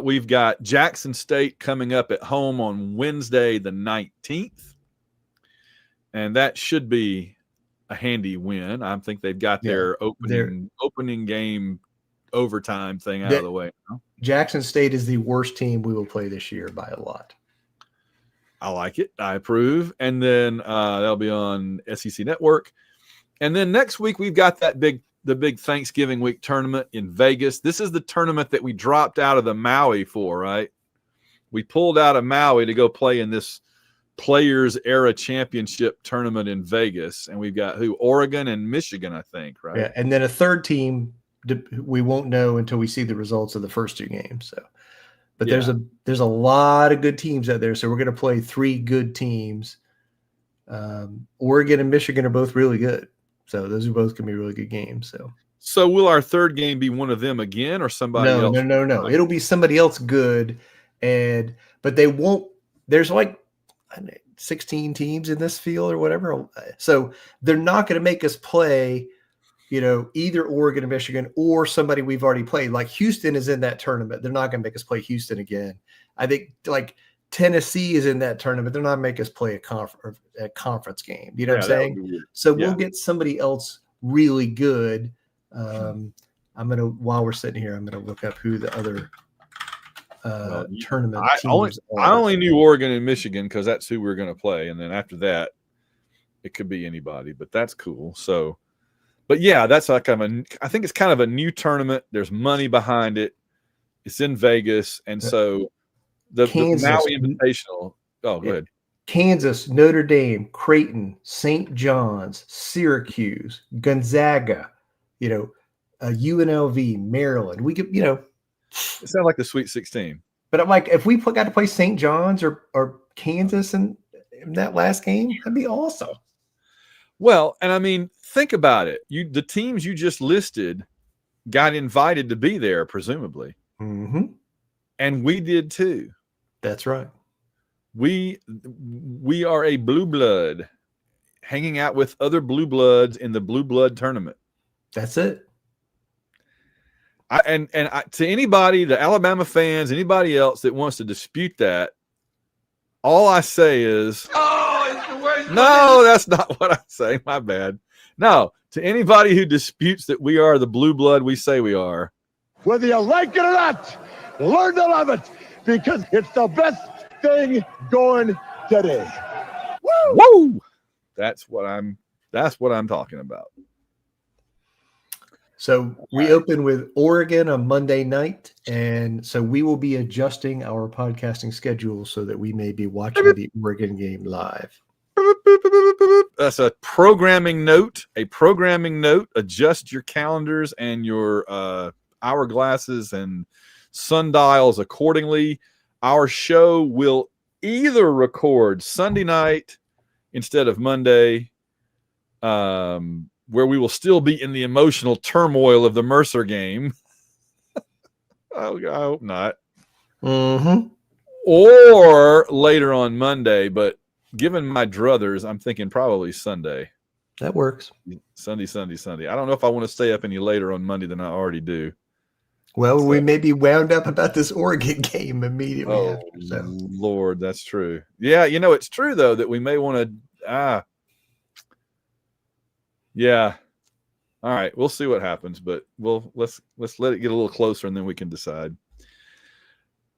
Speaker 1: we've got Jackson State coming up at home on Wednesday the 19th, and that should be a handy win. I think they've got their opening game overtime thing out of the way now.
Speaker 2: Jackson State is the worst team we will play this year by a lot.
Speaker 1: I like it. I approve. And then that'll be on SEC Network. And then next week we've got the big Thanksgiving week tournament in Vegas. This is the tournament that we dropped out of the Maui for, right? We pulled out of Maui to go play in this Players Era Championship tournament in Vegas. And we've got Oregon and Michigan, I think, right?
Speaker 2: Yeah, and then a third team we won't know until we see the results of the first 2 games. So, but there's a lot of good teams out there. So we're going to play 3 good teams. Oregon and Michigan are both really good. So those are both going to be really good games. So
Speaker 1: will our third game be one of them again or somebody else?
Speaker 2: No. It'll be somebody else good. But they won't, there's like 16 teams in this field or whatever. So they're not going to make us play, either Oregon or Michigan or somebody we've already played. Like Houston is in that tournament. They're not going to make us play Houston again. I think like Tennessee is in that tournament. They're not going to make us play a conference game. You know what I'm saying? So we'll get somebody else really good. While we're sitting here, I'm going to look up who the other tournament
Speaker 1: teams. I only knew Oregon and Michigan because that's who we were going to play, and then after that, it could be anybody. But that's cool. So, but yeah, that's like I think it's kind of a new tournament. There's money behind it. It's in Vegas, and so the Maui Invitational. Oh, go ahead.
Speaker 2: Kansas, Notre Dame, Creighton, St. John's, Syracuse, Gonzaga, UNLV, Maryland. We could,
Speaker 1: it sounds like the Sweet 16.
Speaker 2: But I'm like, if we got to play St. John's or Kansas in that last game, that'd be awesome.
Speaker 1: Well, and I mean, think about it. The teams you just listed got invited to be there, presumably.
Speaker 2: Mm-hmm.
Speaker 1: And we did too.
Speaker 2: That's right.
Speaker 1: We are a blue blood hanging out with other blue bloods in the blue blood tournament.
Speaker 2: That's it.
Speaker 1: To anybody, the Alabama fans, anybody else that wants to dispute that, all I say is, no, that's not what I say. My bad. No, to anybody who disputes that we are the blue blood we say we are.
Speaker 3: Whether you like it or not, learn to love it because it's the best thing going today.
Speaker 1: Woo! That's what I'm talking about.
Speaker 2: So we open with Oregon on Monday night, and so we will be adjusting our podcasting schedule so that we may be watching the Oregon game live.
Speaker 1: That's a programming note. Adjust your calendars and your hourglasses and sundials accordingly. Our show will either record Sunday night instead of Monday, where we will still be in the emotional turmoil of the Mercer game. I hope not.
Speaker 2: Mm-hmm.
Speaker 1: Or later on Monday, but given my druthers, I'm thinking probably Sunday.
Speaker 2: That works.
Speaker 1: Sunday. I don't know if I want to stay up any later on Monday than I already do.
Speaker 2: Well, we may be wound up about this Oregon game immediately after. So.
Speaker 1: Lord, that's true. Yeah, it's true, though, that we may want to yeah. All right, we'll see what happens, but let's let it get a little closer and then we can decide.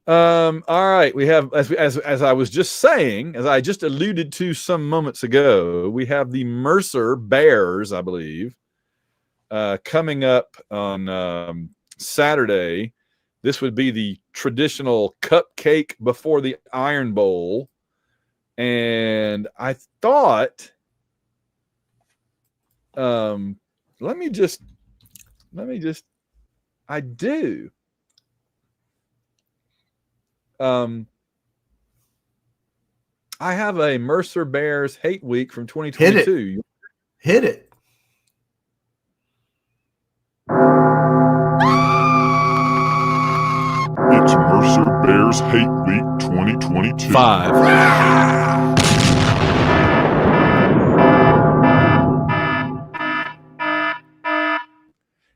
Speaker 1: All right, we have as I was just saying, as I just alluded to some moments ago, we have the Mercer Bears, I believe, coming up on Saturday. This would be the traditional cupcake before the Iron Bowl, and I thought, let me just, I do. I have a Mercer Bears hate week from 2022.
Speaker 2: Hit it.
Speaker 4: It's Mercer Bears Hate Week 2022.
Speaker 1: 5.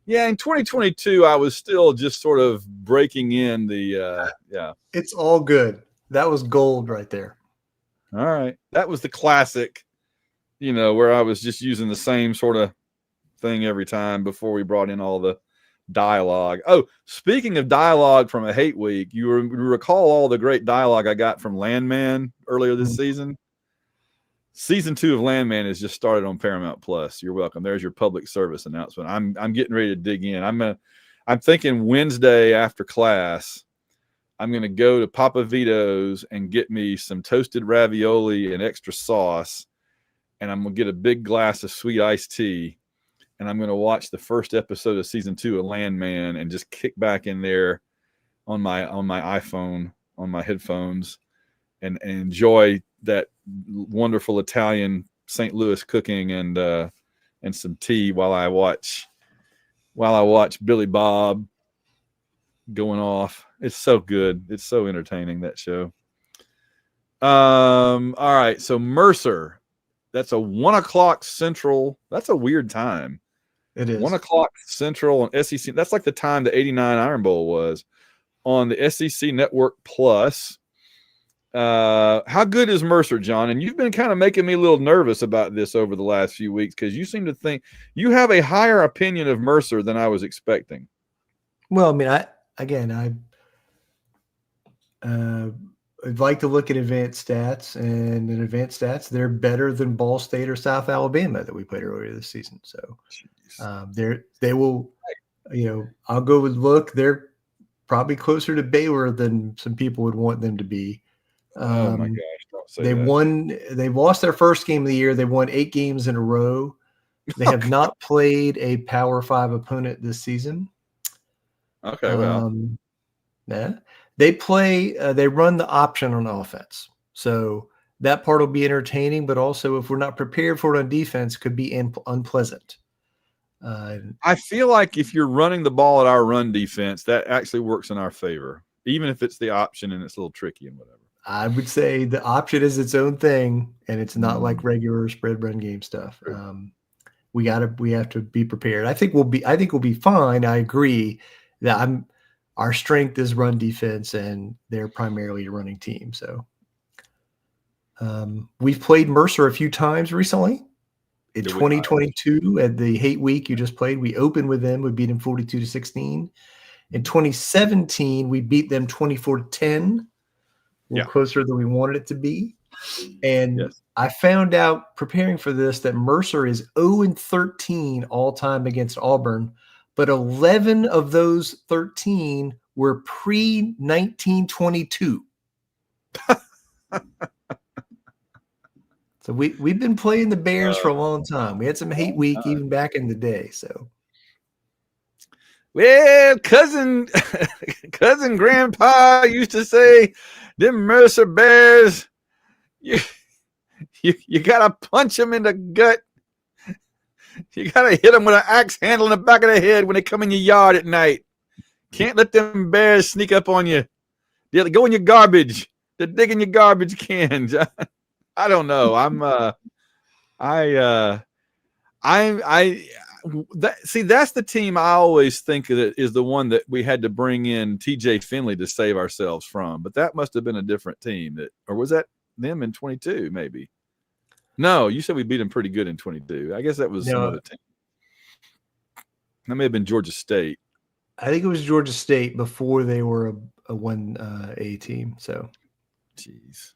Speaker 1: Yeah, in 2022, I was still just sort of breaking in the
Speaker 2: It's all good. That was gold right there.
Speaker 1: All right. That was the classic, where I was just using the same sort of thing every time before we brought in all the dialogue. Oh, speaking of dialogue from a hate week, you recall all the great dialogue I got from Landman earlier this season? Season 2 of Landman has just started on Paramount Plus. You're welcome. There's your public service announcement. I'm getting ready to dig in. I'm thinking Wednesday after class, I'm going to go to Papa Vito's and get me some toasted ravioli and extra sauce, and I'm going to get a big glass of sweet iced tea, and I'm going to watch the first episode of season 2 of Landman and just kick back in there on my iPhone, on my headphones, and enjoy that wonderful Italian St. Louis cooking and some tea while I watch Billy Bob going off. It's so good. It's so entertaining, that show. All right. So Mercer, that's a 1:00 Central. That's a weird time.
Speaker 2: It is
Speaker 1: 1:00 Central on SEC. That's like the time the '89 Iron Bowl was on the SEC Network Plus. How good is Mercer, John? And you've been kind of making me a little nervous about this over the last few weeks because you seem to think you have a higher opinion of Mercer than I was expecting.
Speaker 2: Well, I mean, I'd like to look at advanced stats, and in advanced stats, they're better than Ball State or South Alabama that we played earlier this season. So they will, I'll go with look. They're probably closer to Baylor than some people would want them to be.
Speaker 1: Oh my gosh! Don't say
Speaker 2: that. They lost their first game of the year. They won 8 games in a row. They have not played a Power 5 opponent this season.
Speaker 1: Okay, well,
Speaker 2: yeah. They run the option on offense. So that part will be entertaining, but also if we're not prepared for it on defense, could be unpleasant.
Speaker 1: I feel like if you're running the ball at our run defense, that actually works in our favor, even if it's the option and it's a little tricky and whatever.
Speaker 2: I would say the option is its own thing, and it's not like regular spread run game stuff. We have to be prepared. I think we'll be fine. I agree that our strength is run defense, and they're primarily a running team. So we've played Mercer a few times recently. In 2022, at the Hate Week you just played, we opened with them. We beat them 42-16. In 2017, we beat them 24-10. A little closer than we wanted it to be. And I found out preparing for this that Mercer is 0-13 all time against Auburn, but 11 of those 13 were pre-1922. So we've been playing the Bears for a long time. We had some Hate Week even back in the day. So,
Speaker 1: well, cousin Grandpa used to say, "Them Mercer Bears, you gotta punch them in the gut. You gotta hit them with an axe handle in the back of the head when they come in your yard at night. Can't let them bears sneak up on you. They go in your garbage. They're digging your garbage cans." I don't know. That's the team I always think that is the one that we had to bring in TJ Finley to save ourselves from. But that must have been a different team. Or was that them in 22? Maybe. No, you said we beat them pretty good in 22. I guess that was some other team. That may have been Georgia State.
Speaker 2: I think it was Georgia State before they were a 1A team. So,
Speaker 1: jeez.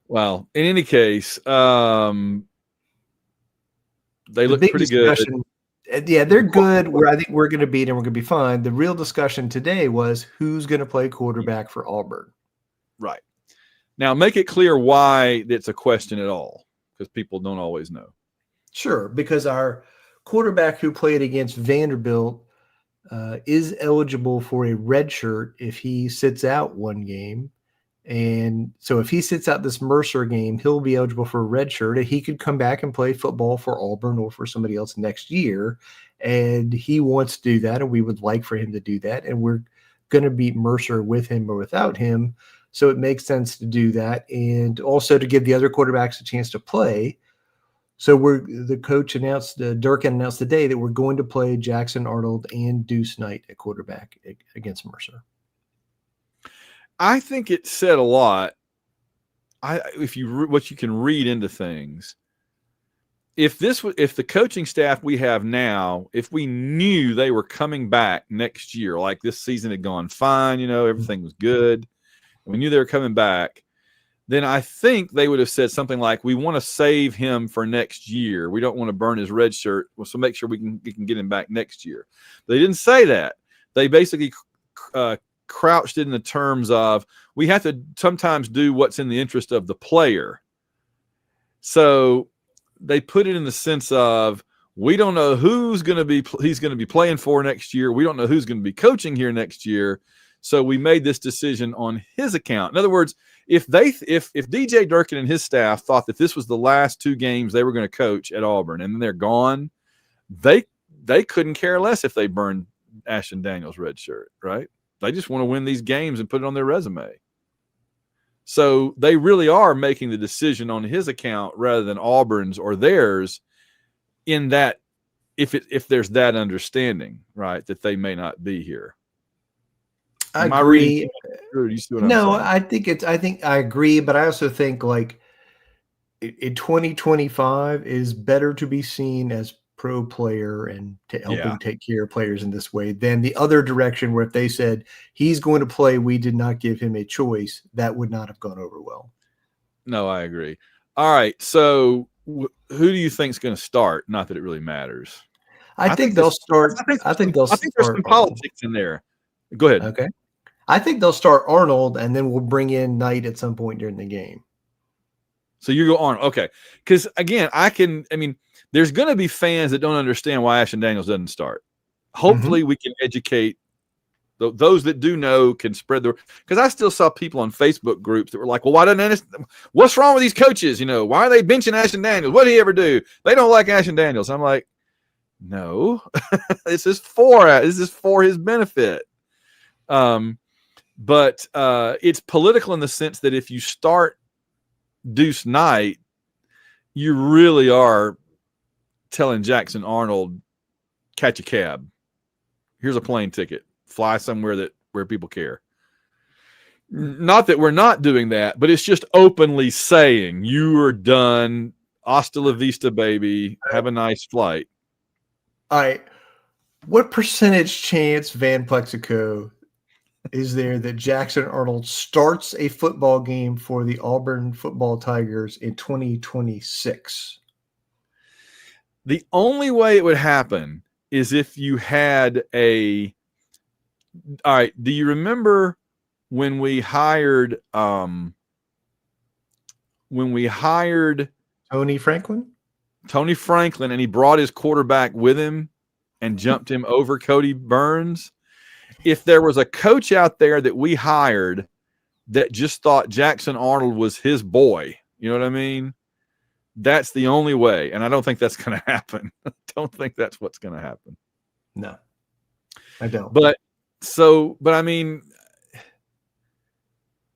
Speaker 1: Well, in any case, they look pretty good.
Speaker 2: Yeah, they're good. I think we're going to beat them. We're going to be fine. The real discussion today was who's going to play quarterback for Auburn.
Speaker 1: Right. Now, make it clear why it's a question at all, because people don't always know.
Speaker 2: Sure, because our quarterback who played against Vanderbilt is eligible for a red shirt if he sits out one game. And so if he sits out this Mercer game, he'll be eligible for a red shirt. He could come back and play football for Auburn or for somebody else next year. And he wants to do that, and we would like for him to do that. And we're going to beat Mercer with him or without him. So it makes sense to do that. And also to give the other quarterbacks a chance to play. So the coach announced, Durkin announced today that we're going to play Jackson Arnold and Deuce Knight at quarterback against Mercer.
Speaker 1: I think it said a lot. What you can read into things. If the coaching staff we have now, if we knew they were coming back next year, like this season had gone fine, everything was good, we knew they were coming back, then I think they would have said something like, "We want to save him for next year. We don't want to burn his red shirt, so make sure we can get him back next year." They didn't say that. They basically crouched it in the terms of, we have to sometimes do what's in the interest of the player. So they put it in the sense of, we don't know he's going to be playing for next year. We don't know who's going to be coaching here next year. So we made this decision on his account. In other words, if DJ Durkin and his staff thought that this was the last 2 games they were going to coach at Auburn and then they're gone, they couldn't care less if they burned Ashton Daniels' red shirt, right? They just want to win these games and put it on their resume. So they really are making the decision on his account rather than Auburn's or theirs, in that if there's that understanding, right, that they may not be here.
Speaker 2: I agree.
Speaker 1: No,
Speaker 2: I think I agree, but I also think like in 2025 it is better to be seen as pro player and helping take care of players in this way than the other direction, where if they said he's going to play, we did not give him a choice, that would not have gone over well.
Speaker 1: No, I agree. All right. So who do you think is going to start? Not that it really matters.
Speaker 2: I think they'll start.
Speaker 1: I think there's some politics in there. Go ahead.
Speaker 2: Okay. I think they'll start Arnold, and then we'll bring in Knight at some point during the game.
Speaker 1: So you go Arnold. Okay. Because, again, there's going to be fans that don't understand why Ashton Daniels doesn't start. Hopefully we can educate those that do know, can spread the – because I still saw people on Facebook groups that were like, well, what's wrong with these coaches? Why are they benching Ashton Daniels? What did he ever do? They don't like Ashton Daniels. I'm like, no, this is for his benefit. But it's political in the sense that if you start Deuce Knight, you really are telling Jackson Arnold, catch a cab. Here's a plane ticket. Fly somewhere where people care. Not that we're not doing that, but it's just openly saying you are done. Hasta la vista, baby. Have a nice flight.
Speaker 2: All right. What percentage chance, Van Plexico, is there that Jackson Arnold starts a football game for the Auburn football Tigers in 2026?
Speaker 1: The only way it would happen is if you had all right, do you remember when we hired Tony
Speaker 2: Franklin?
Speaker 1: Tony Franklin, and he brought his quarterback with him and jumped him over Cody Burns? If there was a coach out there that we hired that just thought Jackson Arnold was his boy, you know what I mean? That's the only way. And I don't think that's going to happen. I don't think that's what's going to happen.
Speaker 2: No, I don't.
Speaker 1: But I mean,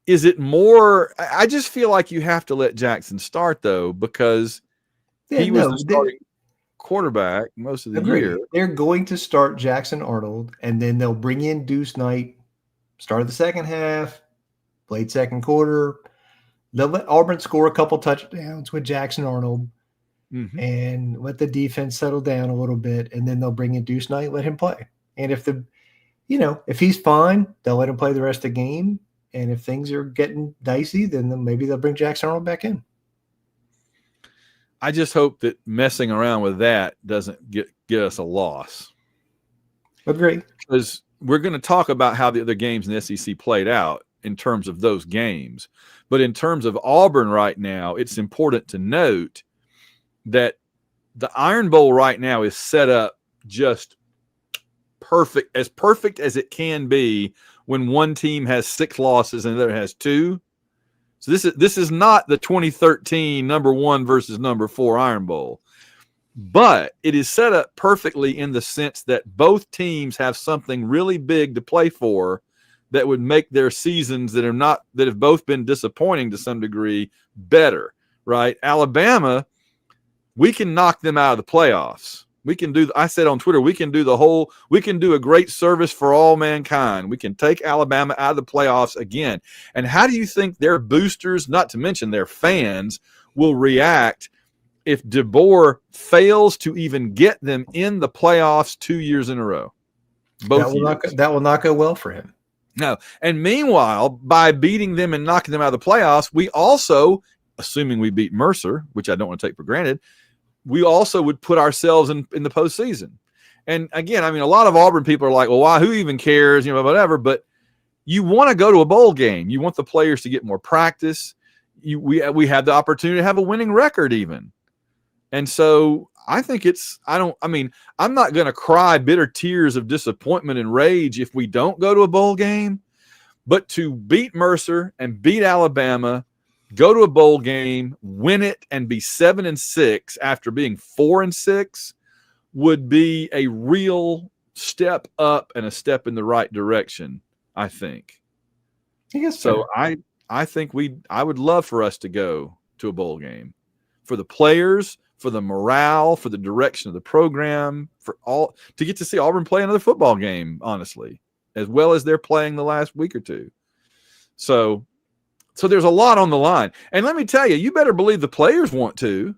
Speaker 1: is it more? I just feel like you have to let Jackson start, though, because he was the starting quarterback most of the year.
Speaker 2: They're going to start Jackson Arnold, and then they'll bring in Deuce Knight, start the second half, played second quarter. They'll let Auburn score a couple touchdowns with Jackson Arnold and let the defense settle down a little bit, and then they'll bring in Deuce Knight, let him play. And if he's fine, they'll let him play the rest of the game. And if things are getting dicey, then maybe they'll bring Jackson Arnold back in.
Speaker 1: I just hope that messing around with that doesn't get us a loss.
Speaker 2: Agree.
Speaker 1: Because we're going to talk about how the other games in the SEC played out in terms of those games. But in terms of Auburn right now, it's important to note that the Iron Bowl right now is set up just perfect as it can be when one team has 6 losses and the other has 2. So this is not the 2013 number 1 versus number 4 Iron Bowl. But it is set up perfectly in the sense that both teams have something really big to play for that would make their seasons that have both been disappointing to some degree better, right? Alabama, we can knock them out of the playoffs. I said on Twitter, we can do a great service for all mankind. We can take Alabama out of the playoffs again. And how do you think their boosters, not to mention their fans, will react if DeBoer fails to even get them in the playoffs 2 years in a row?
Speaker 2: That will not go well for him.
Speaker 1: No. And meanwhile, by beating them and knocking them out of the playoffs, we also, assuming we beat Mercer, which I don't want to take for granted, we also would put ourselves in the postseason. And again, a lot of Auburn people are like, well, why? Who even cares? Whatever. But you want to go to a bowl game. You want the players to get more practice. We have the opportunity to have a winning record even. And so I think I'm not going to cry bitter tears of disappointment and rage if we don't go to a bowl game, but to beat Mercer and beat Alabama, go to a bowl game, win it, and be 7-6 after being 4-6 would be a real step up and a step in the right direction, I think. So I think I would love for us to go to a bowl game for the players, for the morale, for the direction of the program, to get to see Auburn play another football game, honestly, as well as they're playing the last week or two. So there's a lot on the line. And let me tell you, you better believe the players want to.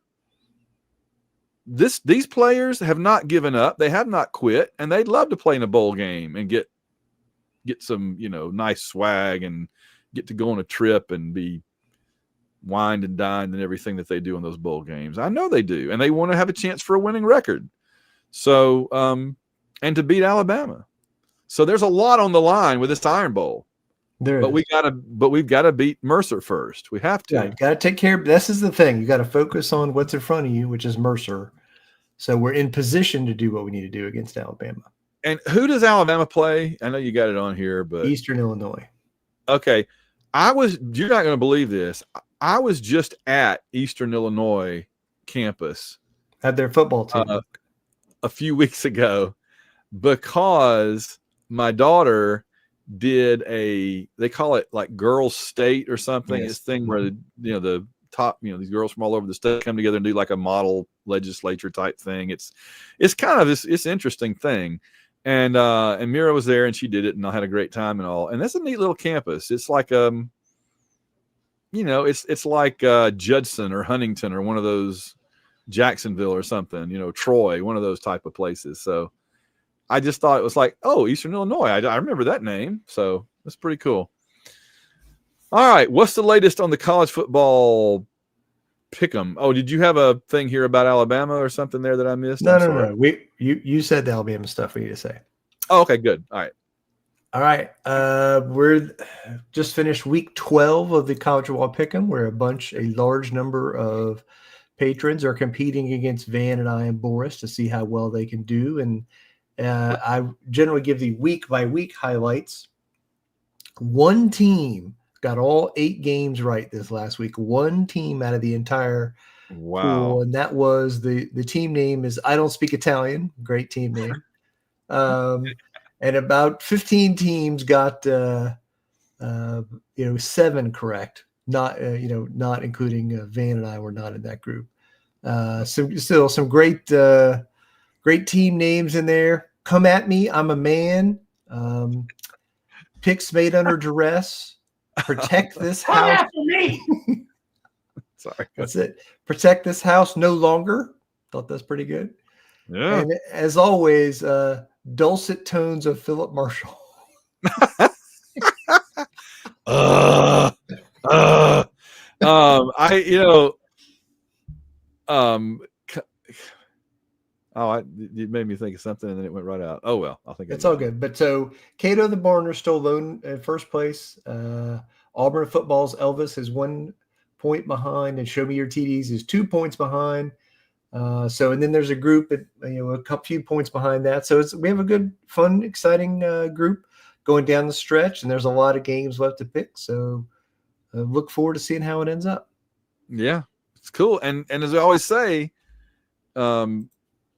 Speaker 1: these players have not given up. They have not quit, and they'd love to play in a bowl game and get some, nice swag and get to go on a trip and be wined and dined and everything that they do in those bowl games. I know they do, and they want to have a chance for a winning record. So, and to beat Alabama. So there's a lot on the line with this Iron Bowl. But we've got to beat Mercer first. We have to.
Speaker 2: Yeah, you got to take care. This is the thing. You got to focus on what's in front of you, which is Mercer. So we're in position to do what we need to do against Alabama.
Speaker 1: And who does Alabama play? I know you got it on here, but
Speaker 2: Eastern Illinois.
Speaker 1: Okay. You're not going to believe this. I was just at Eastern Illinois campus.
Speaker 2: Had their football team.
Speaker 1: A few weeks ago, because my daughter did they call it like Girls State or something.
Speaker 2: Yes.
Speaker 1: This thing where the top, these girls from all over the state come together and do like a model legislature type thing. It's kind of this interesting thing. And Mira was there and she did it, and I had a great time and all. And that's a neat little campus. It's like it's like Judson or Huntington or one of those, Jacksonville or something, Troy, one of those type of places. So I just thought it was like, oh, Eastern Illinois. I remember that name. So that's pretty cool. All right. What's the latest on the college football pick'em? Oh, did you have a thing here about Alabama or something there that I missed?
Speaker 2: No. You said the Alabama stuff we need to say.
Speaker 1: Oh, okay, good. All
Speaker 2: right. We're just finished week 12 of the college football pick'em, where a large number of patrons are competing against Van and I and Boris to see how well they can do. And I generally give the week by week highlights. One team got all 8 games right this last week. One team out of the entire pool, and that was the team name is I Don't Speak Italian. Great team name. And about 15 teams got 7 correct. Not including Van and I were not in that group. Still some great team names in there. Come at me, I'm a man. Picks made under duress. Protect this house.
Speaker 3: Come after me.
Speaker 1: Sorry.
Speaker 2: That's it. Protect this house no longer. Thought that's pretty good.
Speaker 1: Yeah.
Speaker 2: And as always, dulcet tones of Philip Marshall.
Speaker 1: You made me think of something and then it went right out. Oh, well, I think
Speaker 2: it's all good. But so Cato the Barner still alone in first place. Auburn football's Elvis is 1 point behind, and Show Me Your TDs is 2 points behind. And then there's a group at, a few points behind that. So we have a good, fun, exciting group going down the stretch, and there's a lot of games left to pick. So look forward to seeing how it ends up.
Speaker 1: Yeah, it's cool. And as I always say,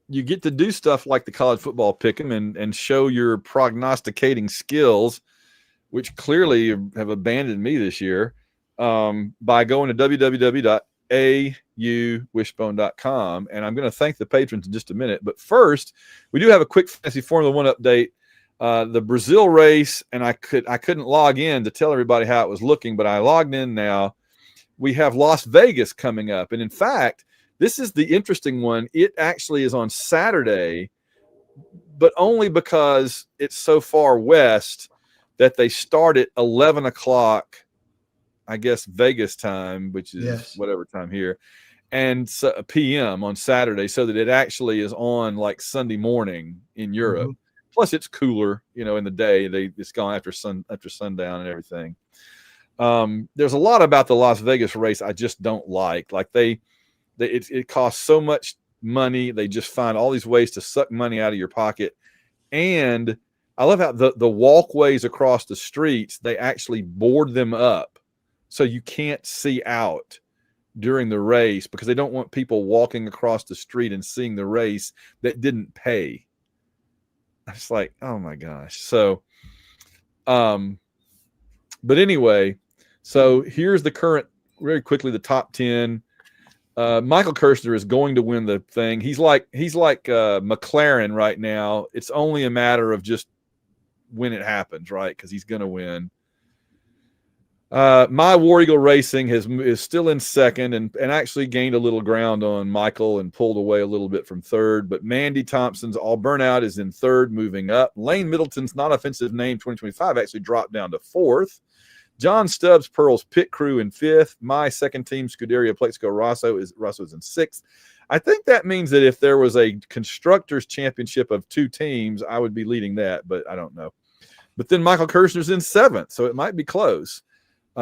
Speaker 1: you get to do stuff like the college football pick'em and show your prognosticating skills, which clearly have abandoned me this year, by going to www.auwishbone.com. And I'm going to thank the patrons in just a minute. But first, we do have a quick Fantasy Formula One update. The Brazil race, and I couldn't log in to tell everybody how it was looking, but I logged in now. We have Las Vegas coming up. And in fact, this is the interesting one. It actually is on Saturday, but only because it's so far west that they start at 11 o'clock, I guess, Vegas time, which is whatever time here, and p.m. on Saturday, so that it actually is on like Sunday morning in Europe. Mm-hmm. Plus, it's cooler, in the day. It's gone after sundown and everything. There's a lot about the Las Vegas race I just don't like. Like it costs so much money. They just find all these ways to suck money out of your pocket. And I love how the walkways across the streets, they actually board them up so you can't see out during the race, because they don't want people walking across the street and seeing the race that didn't pay. It's like, oh my gosh. So, but anyway, so here's the current, very quickly, the top 10. Michael Kirshner is going to win the thing. He's like McLaren right now. It's only a matter of just when it happens, right? Because he's going to win. My War Eagle Racing is still in second and actually gained a little ground on Michael and pulled away a little bit from third. But Mandy Thompson's All Burnout is in third, moving up. Lane Middleton's Not Offensive Name 2025 actually dropped down to fourth. John Stubbs Pearl's Pit Crew in fifth. My second team, Scuderia Plexico Rosso's in sixth. I think that means that if there was a constructors championship of two teams, I would be leading that, but I don't know. But then Michael Kirshner's in seventh, so it might be close.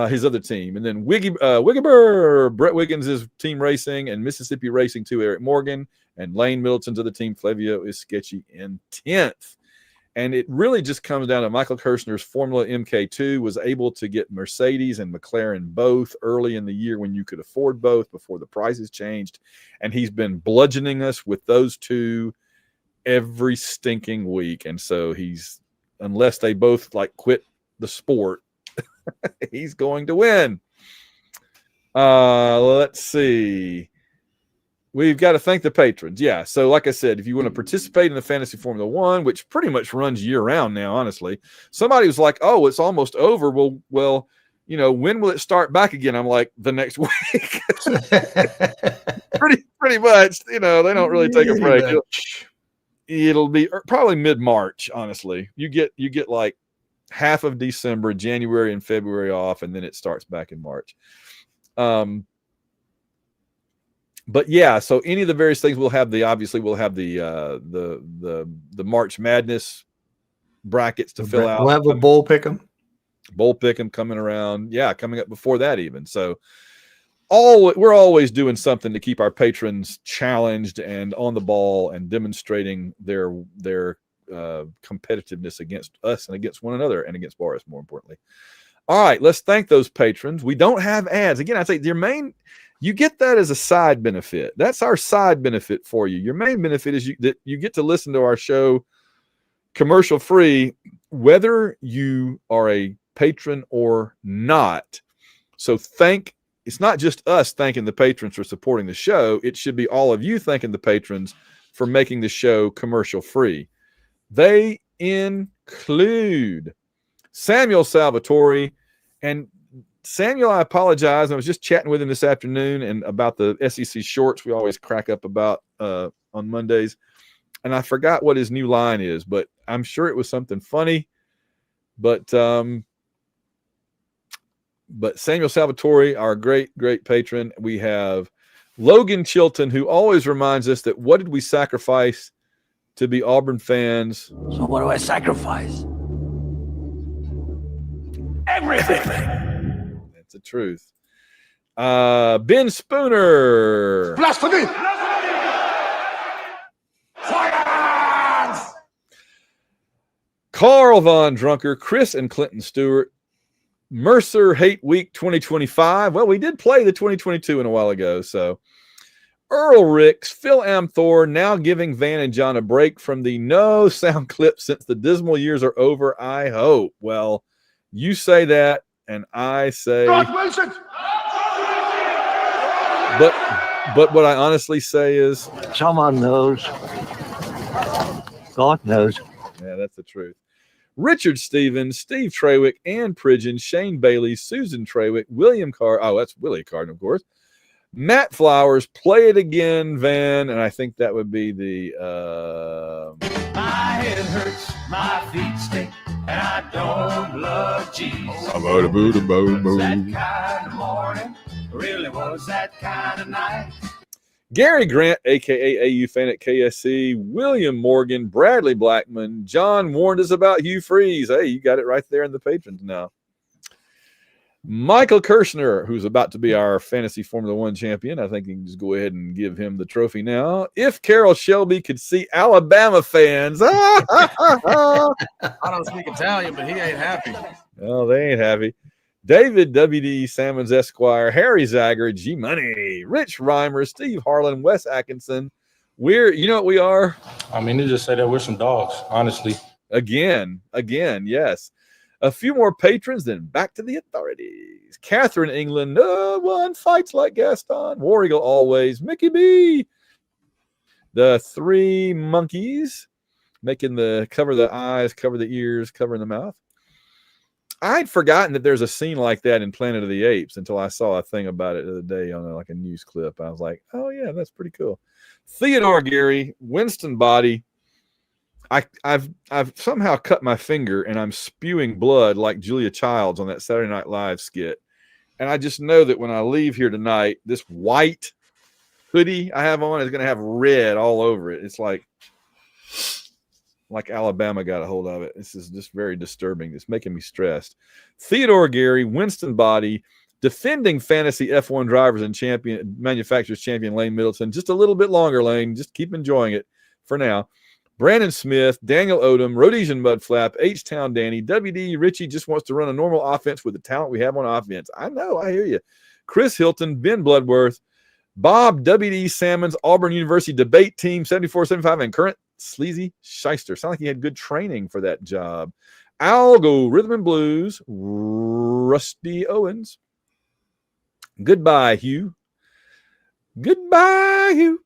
Speaker 1: His other team. And then Wiggiber, Brett Wiggins is Team Racing, and Mississippi Racing 2, Eric Morgan, and Lane Middleton's other team, Flavio is sketchy in 10th. And it really just comes down to Michael Kirshner's Formula MK2 was able to get Mercedes and McLaren both early in the year when you could afford both before the prices changed. And he's been bludgeoning us with those two every stinking week. And so unless they both quit the sport, he's going to win. Let's see. We've got to thank the patrons. Yeah. So like I said, if you want to participate in the Fantasy Formula One, which pretty much runs year round now, honestly, somebody was like, oh, it's almost over. Well, when will it start back again? I'm like, the next week. pretty much, they don't really take a break. It'll be probably mid-March. Honestly, you get like half of December, January and February off, and then it starts back in March. But yeah, so any of the various things we'll have the March Madness brackets to fill out.
Speaker 2: We'll have a bowl pick'em.
Speaker 1: Bowl pick'em coming around. Yeah, coming up before that even. So we're always doing something to keep our patrons challenged and on the ball and demonstrating their competitiveness against us and against one another and against Boris, more importantly. All right, let's thank those patrons. We don't have ads. Again, I say you get that as a side benefit. That's our side benefit for you. Your main benefit is that you get to listen to our show commercial free, whether you are a patron or not. So it's not just us thanking the patrons for supporting the show. It should be all of you thanking the patrons for making the show commercial free. They include Samuel Salvatore. And Samuel, I apologize. I was just chatting with him this afternoon and about the SEC shorts we always crack up about on Mondays. And I forgot what his new line is, but I'm sure it was something funny. But Samuel Salvatore, our great, great patron. We have Logan Chilton, who always reminds us that what did we sacrifice to be Auburn fans?
Speaker 5: So what do I sacrifice? Everything.
Speaker 1: That's the truth. Ben Spooner.
Speaker 3: Blasphemy!
Speaker 1: Carl Von Drunker, Chris and Clinton Stewart, Mercer Hate Week 2025. Well, we did play the 2022 in a while ago, so Earl Ricks, Phil Amthor, now giving Van and John a break from the no sound clip since the dismal years are over, I hope. Well, you say that, and I say...
Speaker 3: God Wilson!
Speaker 1: But what I honestly say is...
Speaker 5: Someone knows. God knows.
Speaker 1: Yeah, that's the truth. Richard Stevens, Steve Trawick, Ann Pridgeon, Shane Bailey, Susan Trawick, William Carr. Oh, that's Willie Cardin, of course. Matt Flowers, Play It Again, Van, and I think that would be the...
Speaker 6: My head hurts, my feet stink, and I don't love cheese. That kind of morning really was that kind of night.
Speaker 1: Gary Grant, a.k.a. AU fan at KSC, William Morgan, Bradley Blackman, John warned us about Hugh Freeze. Hey, you got it right there in the patrons now. Michael Kirshner, who's about to be our Fantasy Formula One champion. I think you can just go ahead and give him the trophy now. If Carol Shelby could see Alabama fans.
Speaker 7: I don't speak Italian, but he ain't happy.
Speaker 1: Oh, they ain't happy. David W.D. Salmons Esquire, Harry Zagger, G Money, Rich Reimer, Steve Harlan, Wes Atkinson. You know what we are?
Speaker 8: I mean, they just say that we're some dogs, honestly.
Speaker 1: Again, yes. A few more patrons, then back to the authorities. Catherine England, no one fights like Gaston. War Eagle always. Mickey B. The Three Monkeys, making the cover the eyes, cover the ears, covering the mouth. I'd forgotten that there's a scene like that in Planet of the Apes until I saw a thing about it the other day on like a news clip. I was like, oh yeah, that's pretty cool. Theodore Geary, Winston Body. I've somehow cut my finger and I'm spewing blood like Julia Childs on that Saturday Night Live skit. And I just know that when I leave here tonight, this white hoodie I have on is going to have red all over it. It's like Alabama got a hold of it. This is just very disturbing. It's making me stressed. Theodore Geary, Winston Body, defending fantasy F1 drivers and champion manufacturers champion Lane Middleton. Just a little bit longer, Lane. Just keep enjoying it for now. Brandon Smith, Daniel Odom, Rhodesian Mudflap, H-Town Danny, WD Richie just wants to run a normal offense with the talent we have on offense. I know, I hear you. Chris Hilton, Ben Bloodworth, Bob WD Salmons, Auburn University debate team 74-75, and current sleazy shyster. Sound like he had good training for that job. Algo, Rhythm and Blues, Rusty Owens. Goodbye, Hugh. Goodbye, Hugh.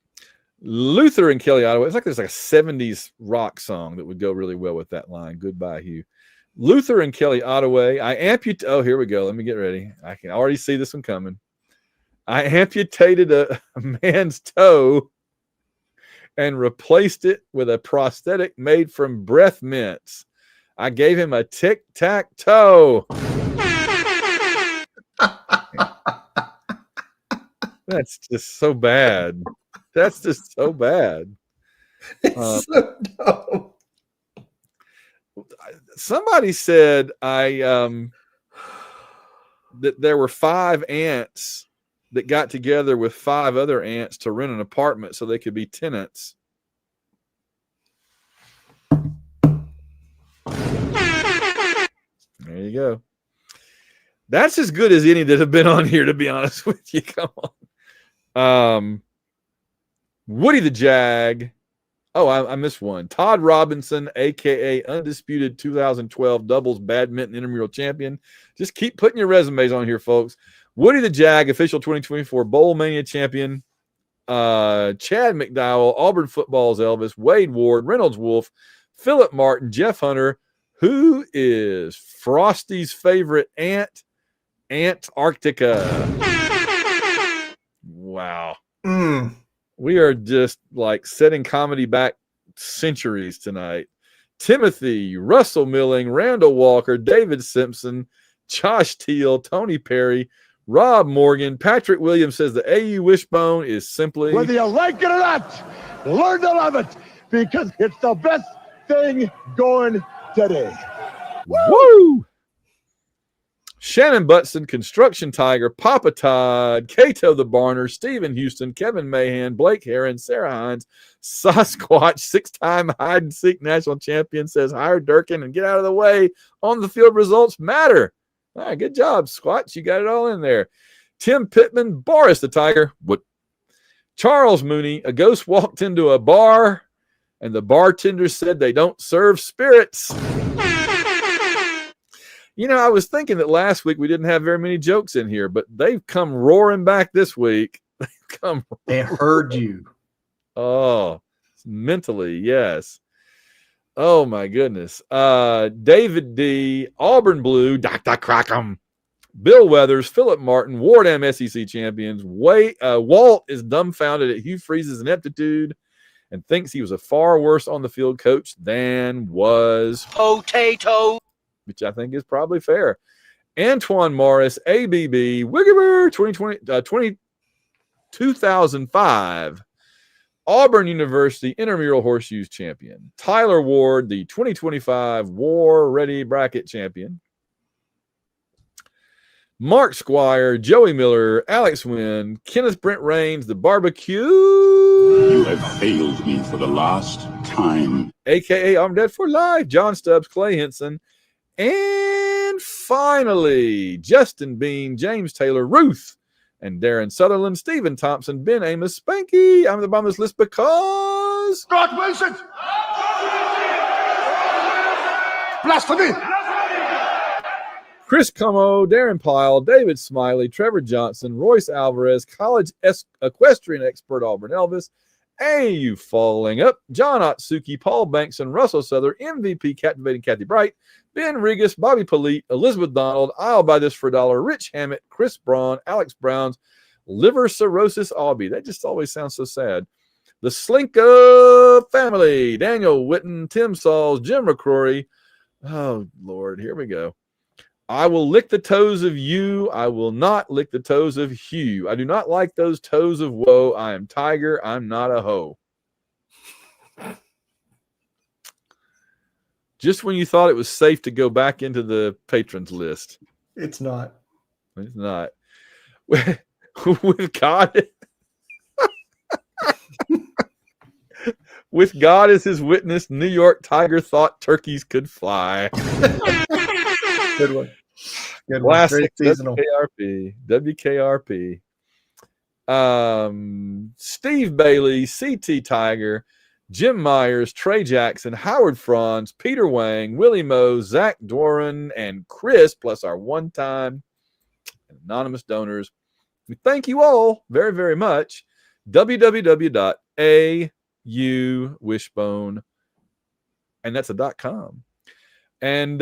Speaker 1: Luther and Kelly Ottaway. It's like there's like a 70s rock song that would go really well with that line. Goodbye, Hugh. Luther and Kelly Ottaway. I amputate. Oh, here we go. Let me get ready. I can already see this one coming. I amputated a man's toe and replaced it with a prosthetic made from breath mints. I gave him a tic-tac-toe. That's just so bad. That's just so bad.
Speaker 2: It's so dumb.
Speaker 1: Somebody said that there were 5 ants that got together with 5 other ants to rent an apartment so they could be tenants. There you go. That's as good as any that have been on here, to be honest with you. Come on. Woody the Jag. Oh, I missed one. Todd Robinson, a.k.a. undisputed 2012 doubles badminton intramural champion. Just keep putting your resumes on here, folks. Woody the Jag, official 2024 Bowl Mania champion. Chad McDowell, Auburn football's Elvis. Wade Ward, Reynolds Wolf, Philip Martin, Jeff Hunter. Who is Frosty's favorite ant? Antarctica. Wow. We are just like setting comedy back centuries tonight. Timothy, Russell Milling, Randall Walker, David Simpson, Josh Teal, Tony Perry, Rob Morgan, Patrick Williams says the AU wishbone is simply...
Speaker 3: Whether you like it or not, learn to love it because it's the best thing going today.
Speaker 1: Woo! Shannon Butson, Construction Tiger, Papa Todd, Cato the Barner, Stephen Houston, Kevin Mahan, Blake Heron, Sarah Hines, Sasquatch, 6-time hide-and-seek national champion, says hire Durkin and get out of the way. On the field results matter. All right, good job, Squatch. You got it all in there. Tim Pittman, Boris the Tiger. What? Charles Mooney, a ghost walked into a bar, and the bartender said they don't serve spirits. You know, I was thinking that last week we didn't have very many jokes in here, but they've come roaring back this week.
Speaker 2: They heard you.
Speaker 1: Oh, mentally, yes. Oh, my goodness. David D., Auburn Blue, Dr. Crackham, Bill Weathers, Philip Martin, Wardam SEC champions. Walt is dumbfounded at Hugh Freeze's ineptitude and thinks he was a far worse on-the-field coach than was
Speaker 5: Potato.
Speaker 1: Which I think is probably fair. Antoine Morris, ABB, Wiggiver, 2005, Auburn University Intramural Horseshoes champion. Tyler Ward, the 2025 War Ready Bracket champion. Mark Squire, Joey Miller, Alex Wynn, Kenneth Brent Raines, the barbecue.
Speaker 4: You have failed me for the last time.
Speaker 1: AKA I'm Dead for Life, John Stubbs, Clay Henson. And finally, Justin Bean, James Taylor, Ruth, and Darren Sutherland, Stephen Thompson, Ben Amos, Spanky. I'm the bottom of this list because...
Speaker 3: Scott Wilson! Blasphemy!
Speaker 1: Chris Como, Darren Pyle, David Smiley, Trevor Johnson, Royce Alvarez, college equestrian expert Auburn Elvis, Hey, you falling up. John Otsuki, Paul Banks, and Russell Souther, MVP, Captivating Kathy Bright, Ben Regas, Bobby Polite, Elizabeth Donald, I'll buy this for $1, Rich Hammett, Chris Braun, Alex Browns, Liver Cirrhosis Aubie. That just always sounds so sad. The Slinka family, Daniel Witten, Tim Sauls, Jim McCrory. Oh, Lord, here we go. I will lick the toes of you. I will not lick the toes of Hugh. I do not like those toes of woe. I am Tiger. I'm not a hoe. Just when you thought it was safe to go back into the patrons list.
Speaker 2: It's not.
Speaker 1: It's not. With God. With God as his witness, New York Tiger thought turkeys could fly.
Speaker 2: Good one. Good one.
Speaker 1: Classic.
Speaker 2: Great seasonal.
Speaker 1: WKRP. Steve Bailey, CT Tiger, Jim Myers, Trey Jackson, Howard Franz, Peter Wang, Willie Moe, Zach Doran, and Chris, plus our one-time anonymous donors. We thank you all very, very much. www.auwishbone, and that's a .com. And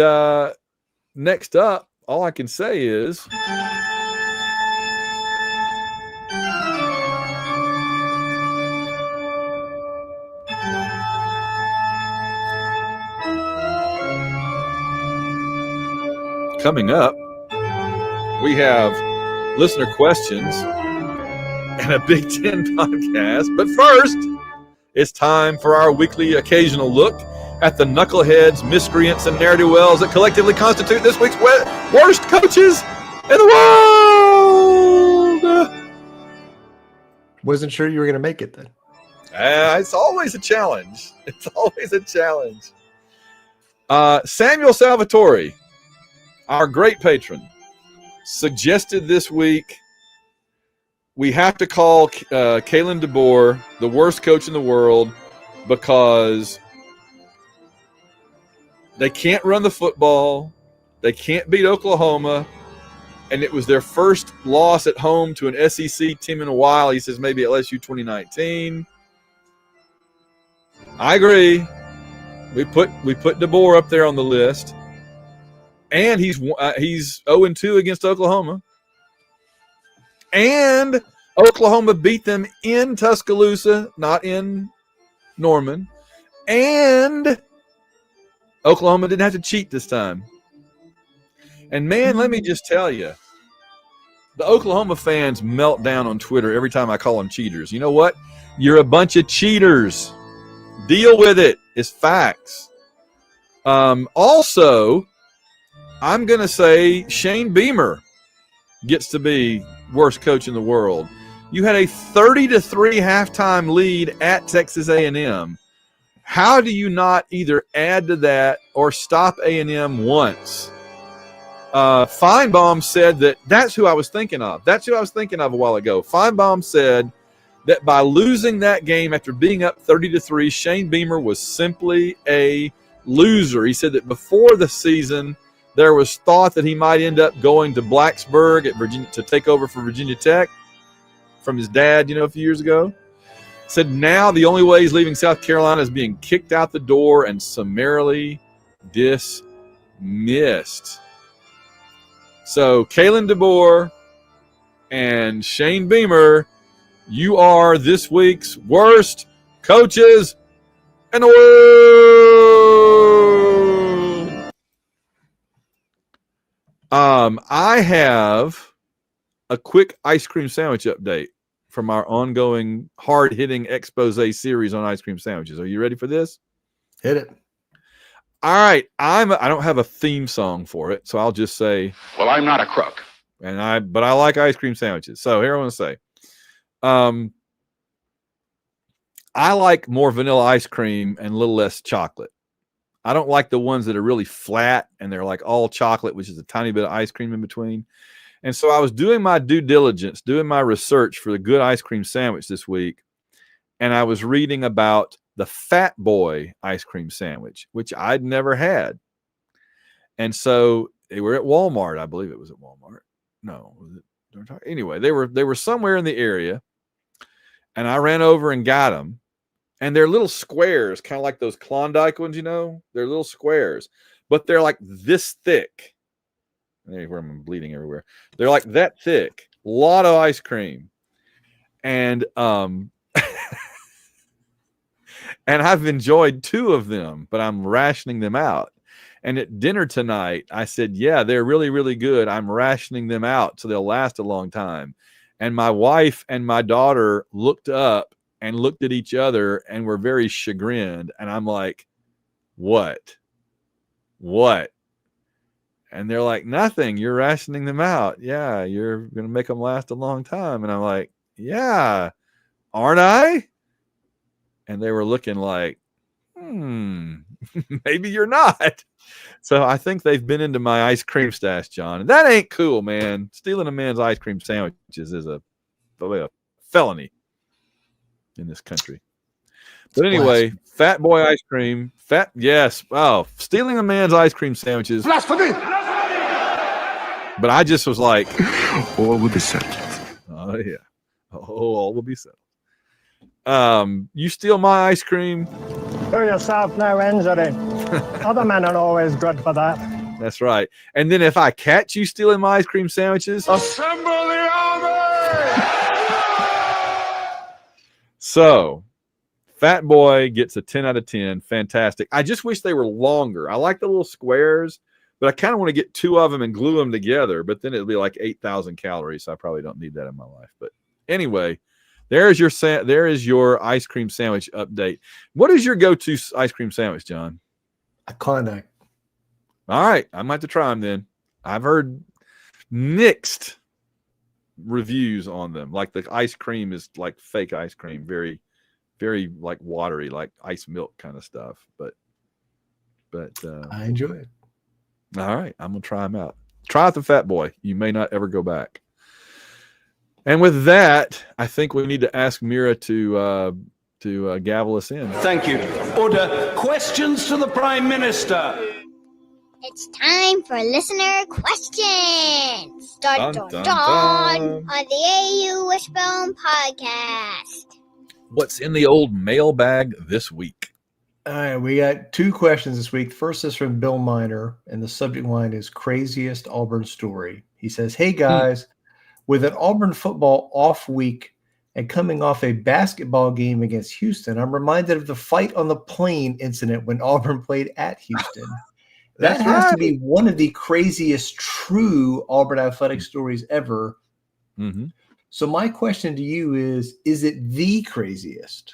Speaker 1: next up, all I can say is coming up, we have listener questions and a Big Ten podcast. But first, it's time for our weekly occasional look at the knuckleheads, miscreants, and ne'er-do-wells that collectively constitute this week's worst coaches in the world.
Speaker 2: Wasn't sure you were going to make it then.
Speaker 1: It's always a challenge. It's always a challenge. Samuel Salvatore, our great patron, suggested this week we have to call Kalen DeBoer the worst coach in the world because they can't run the football, they can't beat Oklahoma, and it was their first loss at home to an SEC team in a while. He says maybe LSU 2019. I agree. We put DeBoer up there on the list, and he's 0-2 against Oklahoma, and Oklahoma beat them in Tuscaloosa, not in Norman, and Oklahoma didn't have to cheat this time. And man, let me just tell you, the Oklahoma fans melt down on Twitter every time I call them cheaters. You know what? You're a bunch of cheaters. Deal with it. It's facts. Also, I'm going to say Shane Beamer gets to be worst coach in the world. You had a 30-3 halftime lead at Texas A&M. How do you not either add to that or stop A&M once? Feinbaum said that's who I was thinking of. That's who I was thinking of a while ago. Feinbaum said that by losing that game after being up 30-3, Shane Beamer was simply a loser. He said that before the season, there was thought that he might end up going to Blacksburg at Virginia to take over for Virginia Tech from his dad, a few years ago. Said now the only way he's leaving South Carolina is being kicked out the door and summarily dismissed. So Kalen DeBoer and Shane Beamer, you are this week's worst coaches in the world. I have a quick ice cream sandwich update from our ongoing hard-hitting expose series on ice cream sandwiches. Are you ready for this?
Speaker 2: Hit it.
Speaker 1: All right. I don't have a theme song for it, so I'll just say,
Speaker 9: well, I'm not a crook.
Speaker 1: But I like ice cream sandwiches. So here I want to say, I like more vanilla ice cream and a little less chocolate. I don't like the ones that are really flat and they're like all chocolate, which is a tiny bit of ice cream in between. And so I was doing my due diligence, doing my research for the good ice cream sandwich this week, and I was reading about the Fat Boy ice cream sandwich, which I'd never had. And so they were at Walmart. I believe it was at Walmart. No, was it? Anyway, they were somewhere in the area, and I ran over and got them. and they're little squares, kind of like those Klondike ones, They're little squares, but they're like this thick. Where I'm bleeding everywhere. They're like that thick. A lot of ice cream. And and I've enjoyed 2 of them, but I'm rationing them out. And at dinner tonight, I said, yeah, they're really, really good. I'm rationing them out so they'll last a long time. And my wife and my daughter looked up and looked at each other and were very chagrined. And I'm like, what? And they're like, nothing. You're rationing them out. Yeah, you're going to make them last a long time. And I'm like, yeah, aren't I? And they were looking like, maybe you're not. So I think they've been into my ice cream stash, John. And that ain't cool, man. Stealing a man's ice cream sandwiches is a felony in this country. But anyway, Fat Boy ice cream. Yes. Oh, stealing a man's ice cream sandwiches.
Speaker 3: Blasphemy!
Speaker 1: But I just was like,
Speaker 4: All will be settled.
Speaker 1: oh, yeah. All will be settled. You steal my ice cream.
Speaker 9: Do yourself no injury. Other men are always good for that.
Speaker 1: That's right. And then if I catch you stealing my ice cream sandwiches,
Speaker 3: Assemble the army!
Speaker 1: So Fat Boy gets a 10 out of 10. Fantastic. I just wish they were longer. I like the little squares, but I kind of want to get 2 of them and glue them together. But then it'll be like 8,000 calories. So I probably don't need that in my life. But anyway, there is your ice cream sandwich update. What is your go-to ice cream sandwich, John?
Speaker 2: A Klondike.
Speaker 1: All right, I might have to try them then. I've heard mixed reviews on them. Like the ice cream is like fake ice cream, very, very like watery, like ice milk kind of stuff. But
Speaker 2: I enjoy it.
Speaker 1: All right, I'm gonna try them out. Try out the Fat Boy. You may not ever go back. And with that, I think we need to ask Mira to gavel us in.
Speaker 6: Thank you. Order. Questions to the Prime Minister.
Speaker 10: It's time for listener questions. Dun, dun, dun, on the AU Wishbone podcast.
Speaker 1: What's in the old mailbag this week?
Speaker 2: All right, we got 2 questions this week. The first is from Bill Miner, and the subject line is craziest Auburn story. He says, hey guys, with an Auburn football off week and coming off a basketball game against Houston, I'm reminded of the fight on the plane incident when Auburn played at Houston. That has to be one of the craziest true Auburn athletic stories ever.
Speaker 1: Mm-hmm.
Speaker 2: So my question to you is it the craziest?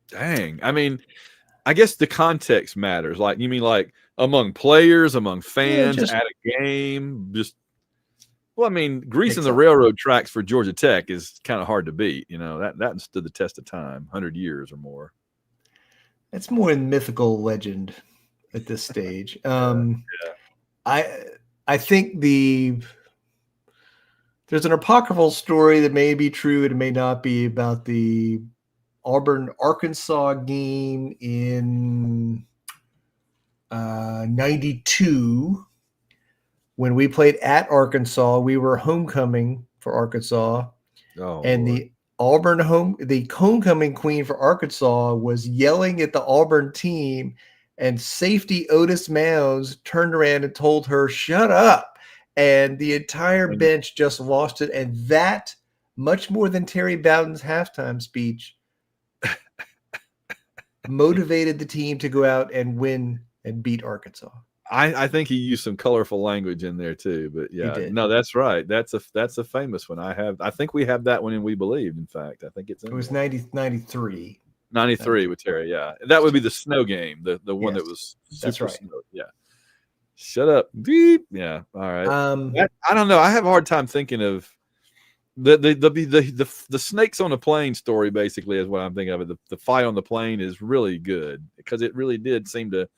Speaker 1: Dang. I mean, I guess the context matters. Like, you mean like among players, among fans, at a game? Well, I mean, greasing the railroad tracks for Georgia Tech is kind of hard to beat. That stood the test of time, 100 years or more.
Speaker 2: It's more than mythical legend at this stage. I think there's an apocryphal story that may be true and it may not be about the Auburn-Arkansas game in 92 when we played at Arkansas. We were homecoming for Arkansas, and the homecoming queen for Arkansas was yelling at the Auburn team, and safety Otis Mounds turned around and told her, shut up. And the entire bench just lost it. And that, much more than Terry Bowden's halftime speech, motivated the team to go out and win and beat Arkansas.
Speaker 1: I think he used some colorful language in there too, but yeah, no, that's right. That's a famous one. I think we have that one in We Believe. In fact, I think it
Speaker 2: was 93
Speaker 1: with Terry. Yeah, that would be the snow game, the one that was
Speaker 2: that's right.
Speaker 1: Snow. Yeah, shut up, beep. Yeah, all right. I don't know. I have a hard time thinking of the snakes on the plane story. Basically, is what I'm thinking of it. The fight on the plane is really good because it really did seem to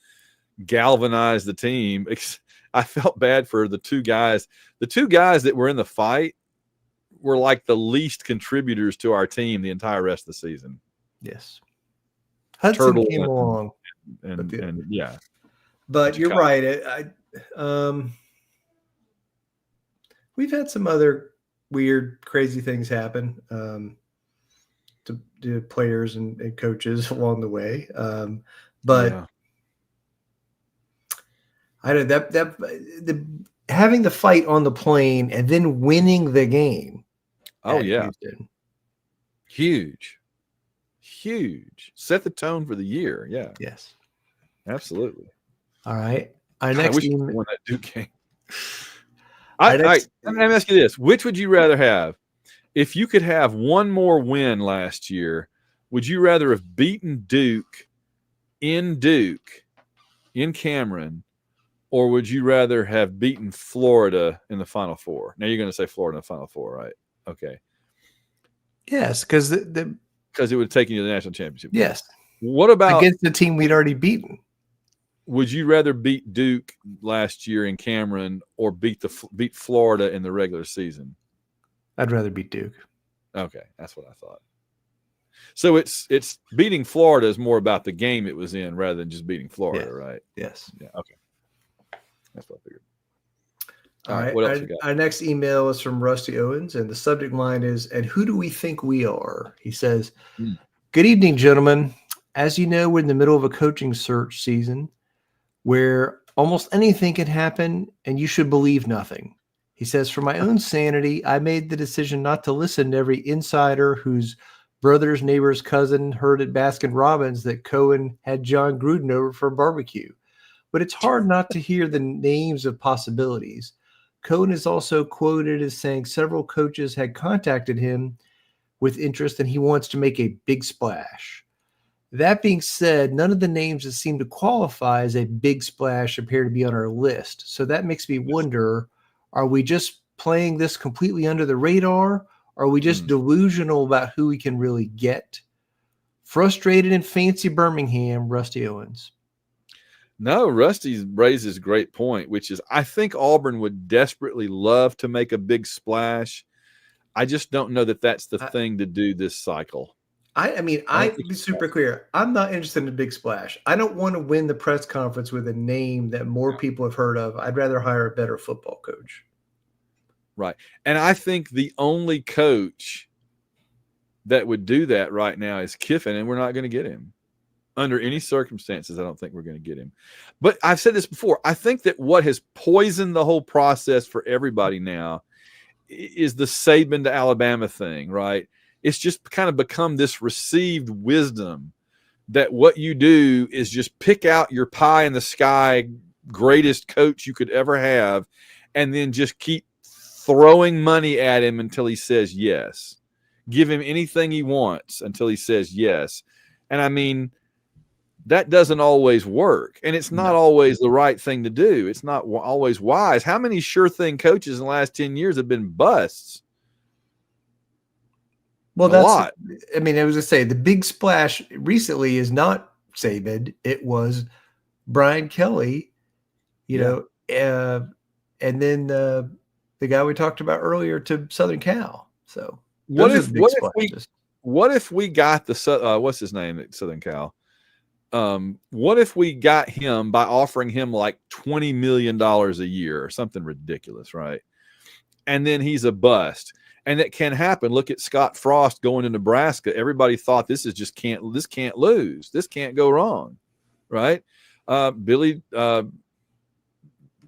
Speaker 1: galvanize the team. I felt bad for the 2 guys. The 2 guys that were in the fight were like the least contributors to our team the entire rest of the season.
Speaker 2: Yes. Hudson came along.
Speaker 1: And yeah.
Speaker 2: But you're right. We've had some other weird, crazy things happen. to players and coaches along the way. But I know that having the fight on the plane and then winning the game.
Speaker 1: Oh yeah. Houston. Huge. Set the tone for the year. Yeah.
Speaker 2: Yes.
Speaker 1: Absolutely.
Speaker 2: All right. Our next
Speaker 1: I wish we won that Duke game. Let me ask you this. Which would you rather have? If you could have one more win last year, would you rather have beaten Duke in Cameron, or would you rather have beaten Florida in the Final Four? Now you're going to say Florida in the Final Four, right? Okay.
Speaker 2: Yes, because it
Speaker 1: would take you to the national championship.
Speaker 2: Yes.
Speaker 1: What about
Speaker 2: against the team we'd already beaten?
Speaker 1: Would you rather beat Duke last year in Cameron or beat Florida in the regular season?
Speaker 2: I'd rather beat Duke.
Speaker 1: Okay, that's what I thought. So it's beating Florida is more about the game it was in rather than just beating Florida, right?
Speaker 2: Yes.
Speaker 1: Yeah. Okay. That's what I figured.
Speaker 2: All right. What else you got? Our next email is from Rusty Owens, and the subject line is, "And who do we think we are?" He says, "Good evening, gentlemen. As you know, we're in the middle of a coaching search season where almost anything can happen, and you should believe nothing." He says, "For my own sanity, I made the decision not to listen to every insider whose brother's neighbor's cousin heard at Baskin-Robbins that Cohen had John Gruden over for a barbecue. But it's hard not to hear the names of possibilities. Cohen is also quoted as saying several coaches had contacted him with interest and he wants to make a big splash. That being said, none of the names that seem to qualify as a big splash appear to be on our list. So that makes me wonder, are we just playing this completely under the radar? Or are we just delusional about who we can really get? Frustrated in fancy Birmingham, Rusty Owens."
Speaker 1: No, Rusty raises a great point, which is I think Auburn would desperately love to make a big splash. I just don't know that that's the thing to do this cycle.
Speaker 2: I mean, I be super clear. I'm not interested in a big splash. I don't want to win the press conference with a name that more people have heard of. I'd rather hire a better football coach.
Speaker 1: Right. And I think the only coach that would do that right now is Kiffin, and we're not going to get him. Under any circumstances, I don't think we're going to get him. But I've said this before. I think that what has poisoned the whole process for everybody now is the Saban to Alabama thing, right? It's just kind of become this received wisdom that what you do is just pick out your pie in the sky greatest coach you could ever have and then just keep throwing money at him until he says yes. Give him anything he wants until he says yes. And I mean, that doesn't always work, and it's not always the right thing to do. It's not always wise. How many sure thing coaches in the last 10 years have been busts?
Speaker 2: Well, that's a lot. I mean, I was going to say the big splash recently is not Saban. It was Brian Kelly, you know, and then the guy we talked about earlier to Southern Cal. So
Speaker 1: what if we got the what's his name at Southern Cal? What if we got him by offering him like $20 million a year or something ridiculous, right? And then he's a bust. And it can happen. Look at Scott Frost going to Nebraska. Everybody thought this can't lose. This can't go wrong, right? Billy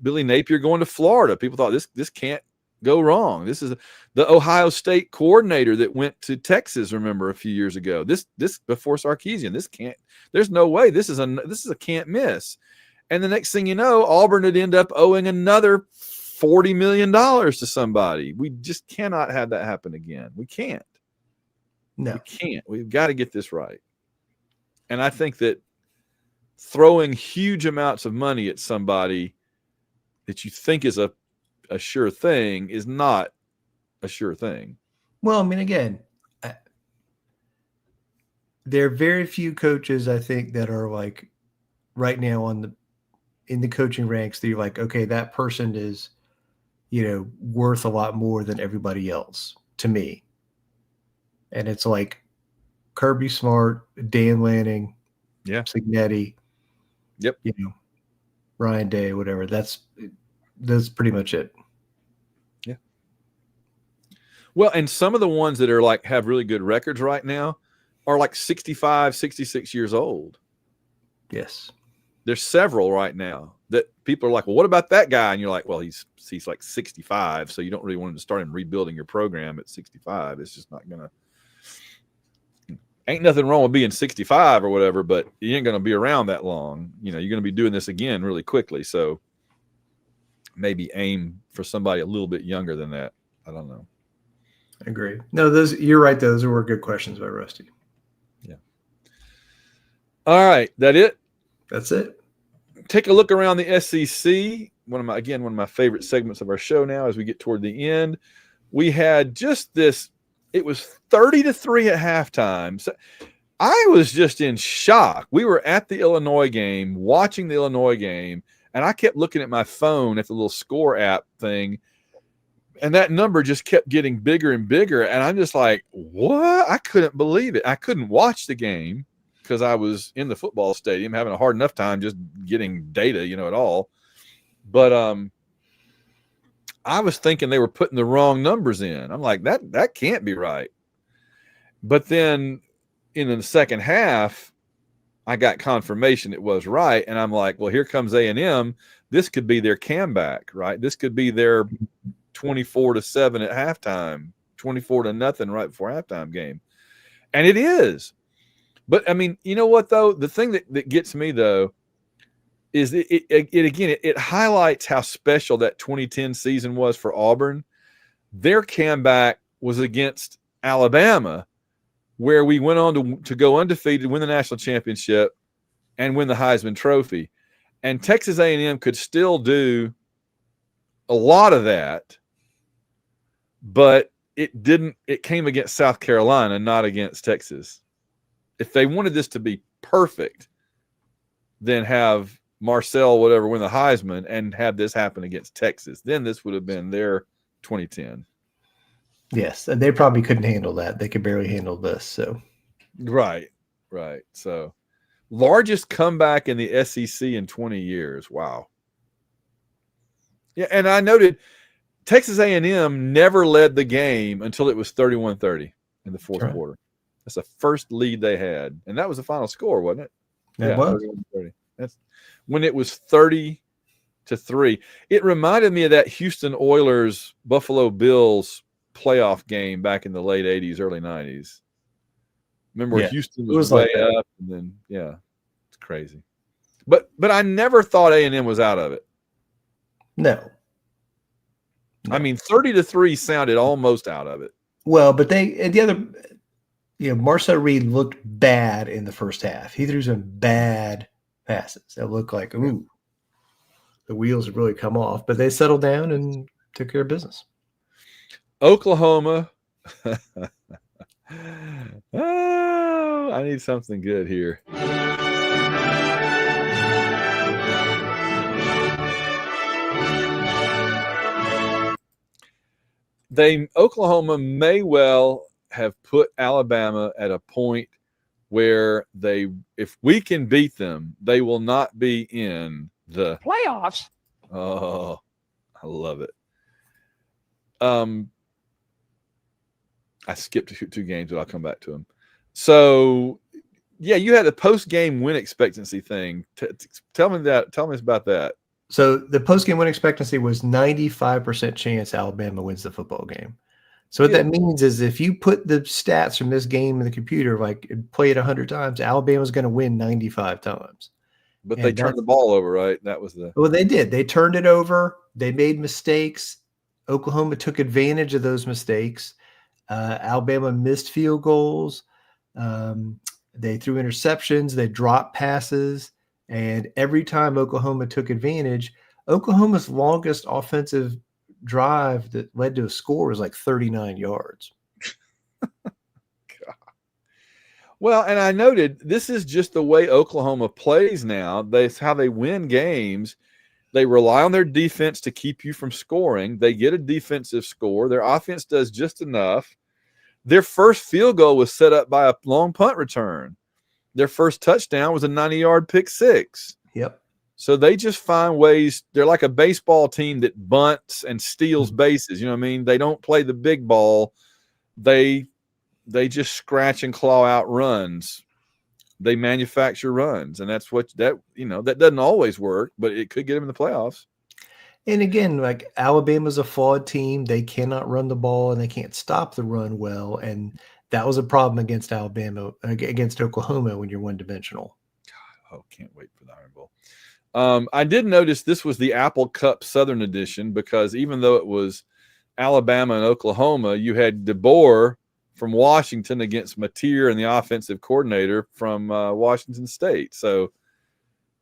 Speaker 1: Napier going to Florida. People thought this can't go wrong. This is the Ohio State coordinator that went to Texas, remember, a few years ago. This before Sarkisian. There's no way. This is a can't miss. And the next thing you know, Auburn would end up owing another $40 million to somebody. We just cannot have that happen again. We can't.
Speaker 2: No.
Speaker 1: We can't. We've got to get this right. And I think that throwing huge amounts of money at somebody that you think is a sure thing is not a sure thing.
Speaker 2: Well, I mean, again, there are very few coaches, I think, that are like right now in the coaching ranks that you're like, okay, that person is, worth a lot more than everybody else to me. And it's like Kirby Smart, Dan Lanning, Signetti, Ryan Day, whatever. That's pretty much it.
Speaker 1: Yeah. Well, and some of the ones that are like have really good records right now, are like 65, 66 years old.
Speaker 2: Yes.
Speaker 1: There's several right now that people are like, well, what about that guy? And you're like, well, he's like 65, so you don't really want him to start him rebuilding your program at 65. It's just not going to. Ain't nothing wrong with being 65 or whatever, but you ain't going to be around that long. You're going to be doing this again really quickly. So maybe aim for somebody a little bit younger than that. I don't know.
Speaker 2: I agree. No, you're right. Those were good questions by Rusty.
Speaker 1: Yeah. All right. That it?
Speaker 2: That's it.
Speaker 1: Take a look around the SEC. One of my favorite segments of our show now as we get toward the end. We had just this. It was 30-3 at halftime. So I was just in shock. We were at the Illinois game, watching the Illinois game, and I kept looking at my phone at the little score app thing, and that number just kept getting bigger and bigger. And I'm just like, what? I couldn't believe it. I couldn't watch the game because I was in the football stadium having a hard enough time just getting data, at all. But I was thinking they were putting the wrong numbers in. I'm like, that can't be right. But then in the second half, I got confirmation it was right. And I'm like, well, here comes A&M. This could be their comeback, right? This could be their 24-7 at halftime, 24-0 right before halftime game. And it is. But, I mean, you know what, though? The thing that gets me, though, is it highlights how special that 2010 season was for Auburn. Their comeback was against Alabama, where we went on to go undefeated, win the national championship, and win the Heisman Trophy. And Texas A&M could still do a lot of that, but it didn't. It came against South Carolina, not against Texas. If they wanted this to be perfect, then have Marcel whatever win the Heisman and have this happen against Texas, then this would have been their 2010.
Speaker 2: Yes, and they probably couldn't handle that. They could barely handle this. So,
Speaker 1: right. So, largest comeback in the SEC in 20 years. Wow. Yeah, and I noted Texas A&M never led the game until it was 31-30 in the fourth quarter. That's the first lead they had, and that was the final score, wasn't it?
Speaker 2: It was.
Speaker 1: 31-30. That's when it was 30-3. It reminded me of that Houston Oilers Buffalo Bills playoff game back in the late 80s, early 90s. Remember Houston was way up, and then it's crazy. But I never thought A&M was out of it.
Speaker 2: No.
Speaker 1: I mean, 30-3 sounded almost out of it.
Speaker 2: Well, but Marcel Reed looked bad in the first half. He threw some bad passes that looked like, ooh, the wheels have really come off. But they settled down and took care of business.
Speaker 1: Oklahoma. Oh, I need something good here. Oklahoma may well have put Alabama at a point where if we can beat them, they will not be in the
Speaker 5: playoffs.
Speaker 1: Oh, I love it. I skipped two games, but I'll come back to them. So, yeah, you had a post-game win expectancy thing. Tell me about that.
Speaker 2: So the post-game win expectancy was 95% chance Alabama wins the football game. So what that means is if you put the stats from this game in the computer, like play it 100 times, Alabama's going to win 95 times.
Speaker 1: But they turned the ball over, right? That was the.
Speaker 2: Well, they did. They turned it over. They made mistakes. Oklahoma took advantage of those mistakes. Alabama missed field goals. They threw interceptions. They dropped passes. And every time Oklahoma took advantage, Oklahoma's longest offensive drive that led to a score was like 39 yards.
Speaker 1: Well, and I noted this is just the way Oklahoma plays now. That's how they win games. They rely on their defense to keep you from scoring. They get a defensive score. Their offense does just enough. Their first field goal was set up by a long punt return. Their first touchdown was a 90-yard pick six.
Speaker 2: Yep.
Speaker 1: So they just find ways. They're like a baseball team that bunts and steals bases. You know what I mean? They don't play the big ball. They they just scratch and claw out runs. They manufacture runs, and that's that doesn't always work, but it could get them in the playoffs.
Speaker 2: And again, like Alabama's a flawed team. They cannot run the ball and they can't stop the run well. And that was a problem against against Oklahoma when you're one-dimensional.
Speaker 1: Oh, can't wait for the Iron Bowl. I did notice this was the Apple Cup Southern Edition because even though it was Alabama and Oklahoma, you had DeBoer from Washington against Mateer and the offensive coordinator from Washington State. So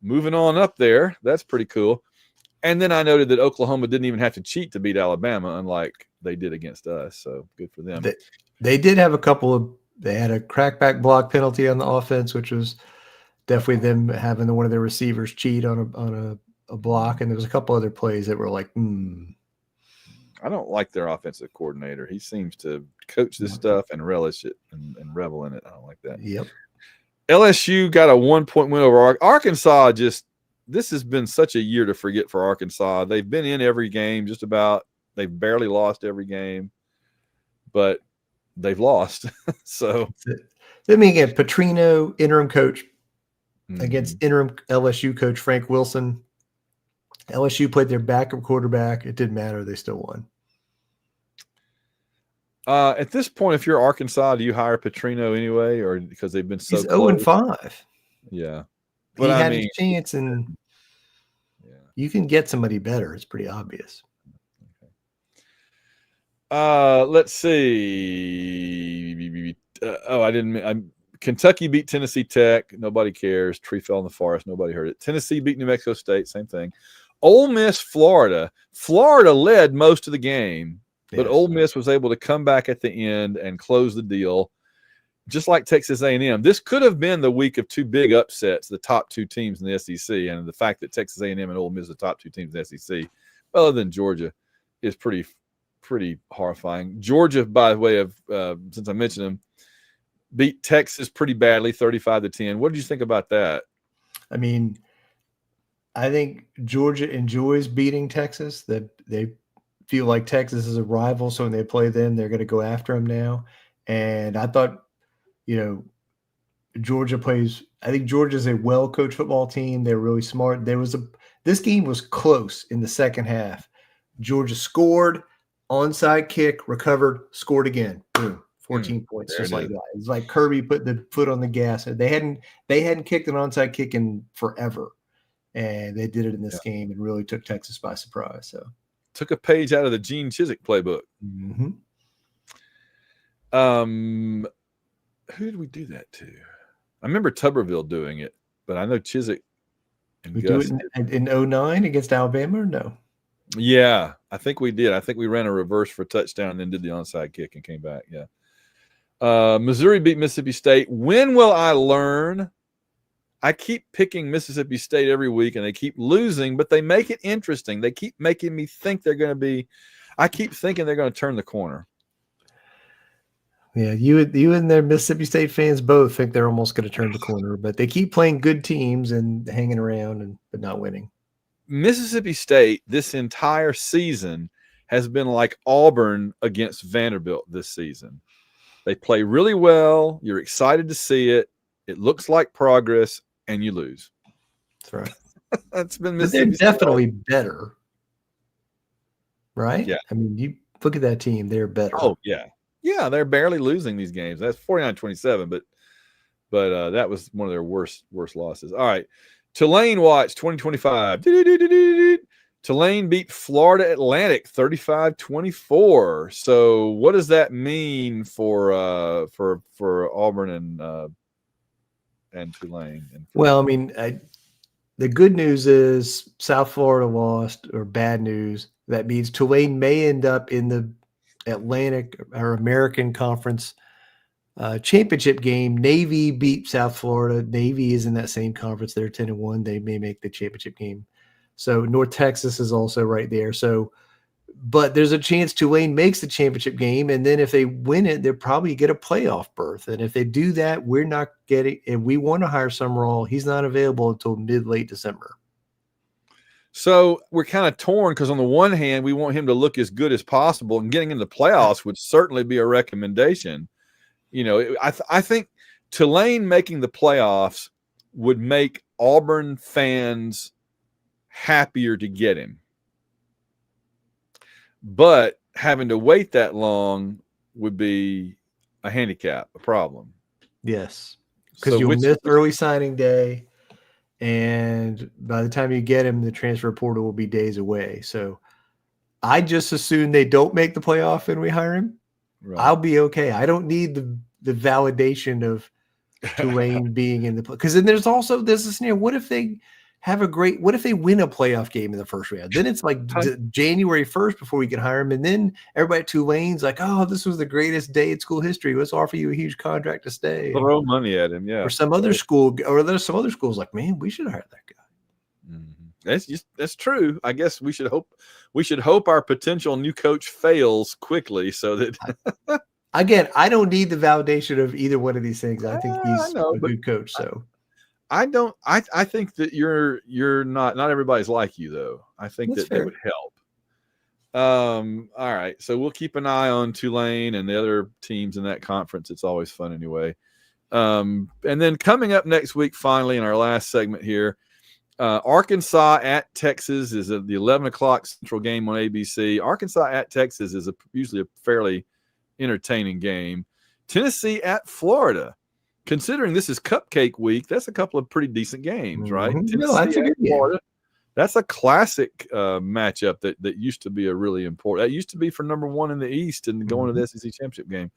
Speaker 1: moving on up there, that's pretty cool. And then I noted that Oklahoma didn't even have to cheat to beat Alabama, unlike they did against us. So good for them.
Speaker 2: They did have they had a crackback block penalty on the offense, which was definitely them having one of their receivers cheat on a block. And there was a couple other plays that were like,
Speaker 1: I don't like their offensive coordinator. He seems to coach this stuff and relish it and revel in it. I don't like that.
Speaker 2: Yep.
Speaker 1: LSU got a 1-point win over Arkansas. This has been such a year to forget for Arkansas. They've been in every game just about. They've barely lost every game, but they've lost. So
Speaker 2: let me get Petrino, interim coach, against interim LSU coach Frank Wilson. LSU played their backup quarterback. It didn't matter. They still won.
Speaker 1: At this point, if you're Arkansas, do you hire Petrino anyway, or because they've been so
Speaker 2: He's
Speaker 1: close?
Speaker 2: 0-5.
Speaker 1: Yeah.
Speaker 2: But he had his chance, and you can get somebody better. It's pretty obvious.
Speaker 1: Let's see. Kentucky beat Tennessee Tech. Nobody cares. Tree fell in the forest. Nobody heard it. Tennessee beat New Mexico State. Same thing. Ole Miss, Florida. Florida led most of the game, but Ole Miss was able to come back at the end and close the deal. Just like Texas A&M, this could have been the week of two big upsets, the top two teams in the SEC, and the fact that Texas A&M and Ole Miss are the top two teams in the SEC, other than Georgia, is pretty horrifying. Georgia, by the way of since I mentioned them, beat Texas pretty badly, 35-10. What did you think about that?
Speaker 2: I mean, I think Georgia enjoys beating Texas. That they feel like Texas is a rival, so when they play them, they're going to go after them now. And I thought, Georgia plays. I think Georgia's a well-coached football team. They're really smart. This game was close in the second half. Georgia scored, onside kick, recovered, scored again. Boom, 14 points, just like that. It's like Kirby put the foot on the gas. They hadn't kicked an onside kick in forever, and they did it in this game and really took Texas by surprise. So
Speaker 1: took a page out of the Gene Chizik playbook.
Speaker 2: Mm-hmm.
Speaker 1: Who did we do that to? I remember Tuberville doing it, but I know Chizik and
Speaker 2: we
Speaker 1: Gus.
Speaker 2: do it in 09 against Alabama or no?
Speaker 1: Yeah, I think we did. I think we ran a reverse for a touchdown and then did the onside kick and came back. Yeah. Missouri beat Mississippi State. When will I learn? I keep picking Mississippi State every week and they keep losing, but they make it interesting. They keep making me think I keep thinking they're going to turn the corner.
Speaker 2: Yeah, you and their Mississippi State fans both think they're almost going to turn the corner, but they keep playing good teams and hanging around but not winning.
Speaker 1: Mississippi State this entire season has been like Auburn against Vanderbilt this season. They play really well. You're excited to see it. It looks like progress, and you lose.
Speaker 2: That's right.
Speaker 1: That's been
Speaker 2: Mississippi State. They're definitely better, right?
Speaker 1: Yeah.
Speaker 2: I mean, you look at that team; they're better.
Speaker 1: Oh yeah. Yeah, they're barely losing these games. That's 49-27, but that was one of their worst losses. All right. Tulane Watch 2025. Tulane beat Florida Atlantic 35-24. So what does that mean for Auburn and Tulane?
Speaker 2: Well, I mean, the good news is South Florida lost, or bad news, that means Tulane may end up in the Atlantic or American Conference championship game. Navy beat South Florida. Navy is in that same conference. They're 10-1. They may make the championship game. So North Texas is also right there. So, but there's a chance Tulane makes the championship game, and then if they win it, they'll probably get a playoff berth. And if they do that, we're not getting. If we want to hire Summerall, he's not available until late December.
Speaker 1: So we're kind of torn because on the one hand, we want him to look as good as possible, and getting in the playoffs would certainly be a recommendation. I think Tulane making the playoffs would make Auburn fans happier to get him. But having to wait that long would be a handicap, a problem.
Speaker 2: Yes. Because you'll miss early signing day, and by the time you get him, the transfer portal will be days away. So I just assume they don't make the playoff and we hire him. Right. I'll be okay. I don't need the validation of Tulane being in the play. Because then there's a scenario. What if they win a playoff game in the first round? Then it's like January 1st before we can hire him. And then everybody at Tulane's like, oh, this was the greatest day in school history. Let's offer you a huge contract to stay.
Speaker 1: Throw money at him, yeah.
Speaker 2: Or some other school, or there's some other schools like, man, we should hire that guy.
Speaker 1: Mm-hmm. That's true. I guess we should hope our potential new coach fails quickly so that
Speaker 2: again, I don't need the validation of either one of these things. I think he's a good coach. So
Speaker 1: I think that you're not everybody's like you though. I think that would help. All right. So we'll keep an eye on Tulane and the other teams in that conference. It's always fun anyway. And then coming up next week, finally in our last segment here, Arkansas at Texas is the 11 o'clock Central game on ABC. Arkansas at Texas is usually a fairly entertaining game. Tennessee at Florida. Considering this is Cupcake Week, that's a couple of pretty decent games, right? Tennessee at Florida. That's a classic matchup that used to be a really important. That used to be for number one in the East and going to the SEC championship game.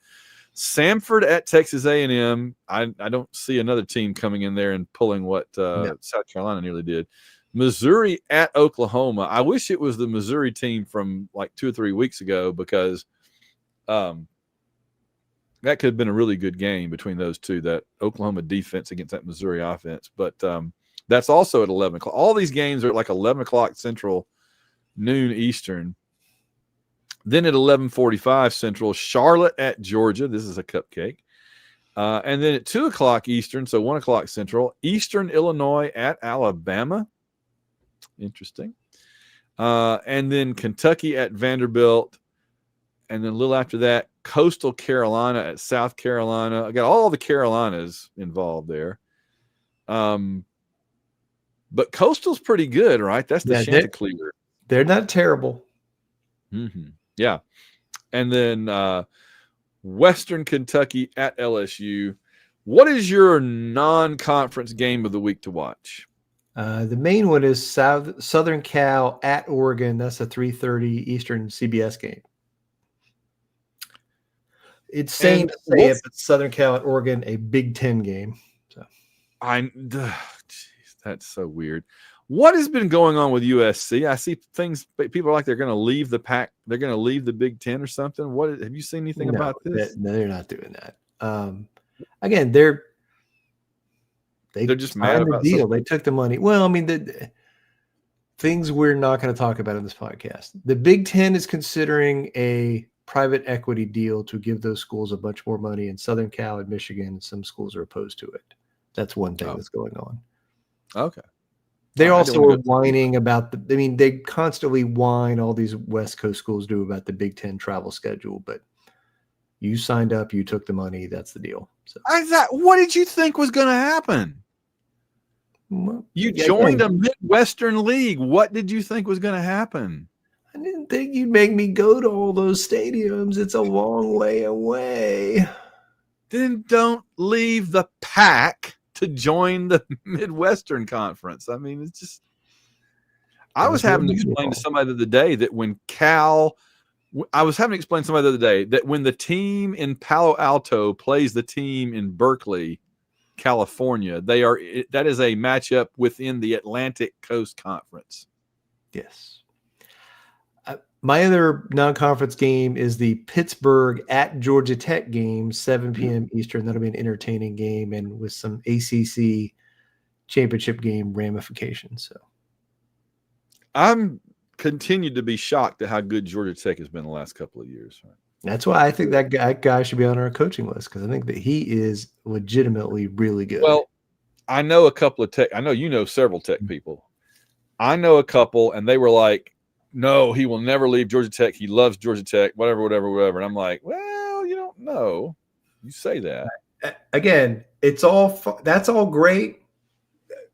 Speaker 1: Samford at Texas A&M. I don't see another team coming in there and pulling what South Carolina nearly did. Missouri at Oklahoma. I wish it was the Missouri team from like 2 or 3 weeks ago because that could have been a really good game between those two, that Oklahoma defense against that Missouri offense. But that's also at 11 o'clock. All these games are at like 11 o'clock Central, noon Eastern. Then at 11:45 Central, Charlotte at Georgia. This is a cupcake. And then at 2 o'clock Eastern, so 1 o'clock Central, Eastern Illinois at Alabama. Interesting. And then Kentucky at Vanderbilt. And then a little after that, Coastal Carolina at South Carolina. I got all the Carolinas involved there. But Coastal's pretty good, right? That's the Chanticleer.
Speaker 2: They're not terrible.
Speaker 1: Mm-hmm. Yeah. And then Western Kentucky at LSU. What is your non-conference game of the week to watch?
Speaker 2: The main one is Southern Cal at Oregon. That's a 3:30 Eastern CBS game. It's same to say it, but Southern Cal at Oregon, a Big Ten game. So
Speaker 1: that's so weird. What has been going on with USC? I see things. People are like they're going to leave the Pac. They're going to leave the Big Ten or something. What have you seen anything about this?
Speaker 2: No, they're not doing that. Again, they're just mad about the deal. Something. They took the money. Well, I mean, the things we're not going to talk about in this podcast. The Big Ten is considering a private equity deal to give those schools a bunch more money. In Southern Cal and Michigan, some schools are opposed to it. That's one thing that's going on.
Speaker 1: Okay.
Speaker 2: They also are whining about they constantly whine, all these West Coast schools do, about the Big Ten travel schedule, but you signed up, you took the money, that's the deal. So
Speaker 1: what did you think was going to happen? Well, you joined a Midwestern league. What did you think was going to happen?
Speaker 2: I didn't think you'd make me go to all those stadiums. It's a long way away.
Speaker 1: Then don't leave the pack to join the Midwestern Conference. I mean, it's just – I was having to explain to somebody the other day that when when the team in Palo Alto plays the team in Berkeley, California, that is a matchup within the Atlantic Coast Conference.
Speaker 2: Yes. My other non-conference game is the Pittsburgh at Georgia Tech game, 7 p.m. Eastern. That'll be an entertaining game and with some ACC championship game ramifications. So
Speaker 1: I'm continued to be shocked at how good Georgia Tech has been the last couple of years. Right?
Speaker 2: That's why I think that guy should be on our coaching list, because I think that he is legitimately really good.
Speaker 1: Well, I know a couple of Tech. I know you know several Tech people. I know a couple, and they were like, no, he will never leave Georgia Tech. He loves Georgia Tech, whatever. And I'm like, well, you don't know. You say that.
Speaker 2: Again, that's all great.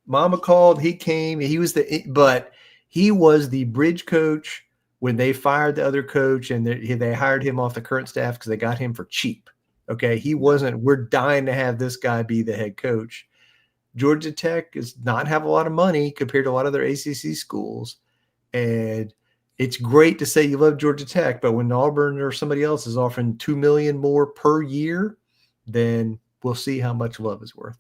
Speaker 2: Mama called, he came, but he was the bridge coach when they fired the other coach and they hired him off the current staff because they got him for cheap. Okay. We're dying to have this guy be the head coach. Georgia Tech does not have a lot of money compared to a lot of their ACC schools. And it's great to say you love Georgia Tech, but when Auburn or somebody else is offering $2 million more per year, then we'll see how much love is worth.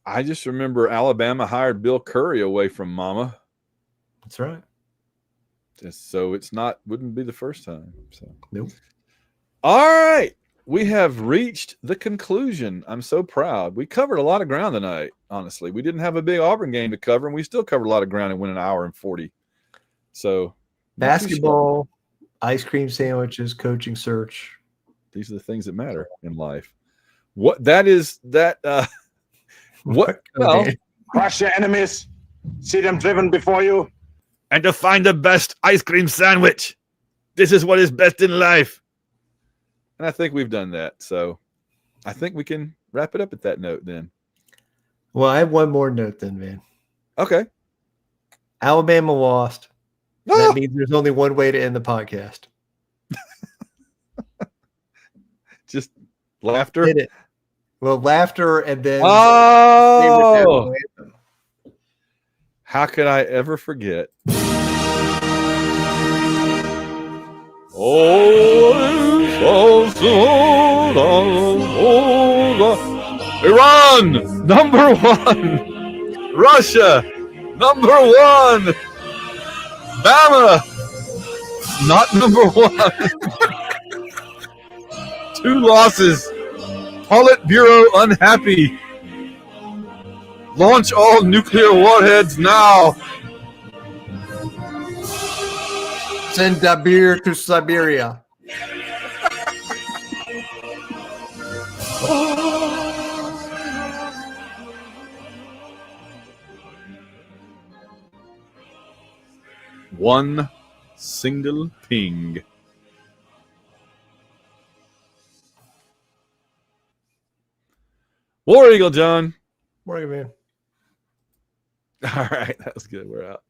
Speaker 1: I just remember Alabama hired Bill Curry away from Mama.
Speaker 2: That's right.
Speaker 1: So wouldn't be the first time. So
Speaker 2: nope.
Speaker 1: All right. We have reached the conclusion. I'm so proud. We covered a lot of ground tonight, honestly. We didn't have a big Auburn game to cover, and we still covered a lot of ground and went an hour and 40. So
Speaker 2: basketball, ice cream sandwiches, coaching search.
Speaker 1: These are the things that matter in life. What that is that what well,
Speaker 11: crush your enemies, see them driven before you,
Speaker 1: and to find the best ice cream sandwich. This is what is best in life. And I think we've done that. So I think we can wrap it up at that note then.
Speaker 2: Well, I have one more note then, man.
Speaker 1: Okay.
Speaker 2: Alabama lost. That means there's only one way to end the podcast.
Speaker 1: Just laughter?
Speaker 2: Hit it. Well, laughter and then
Speaker 1: how could I ever forget? Iran, number 1. Russia, number 1. Bama, not number 1. 2 losses. Politburo unhappy. Launch all nuclear warheads now.
Speaker 2: Send Dabir to Siberia.
Speaker 1: One single ping. War Eagle, John.
Speaker 2: War Eagle, man.
Speaker 1: All right, that was good. We're out.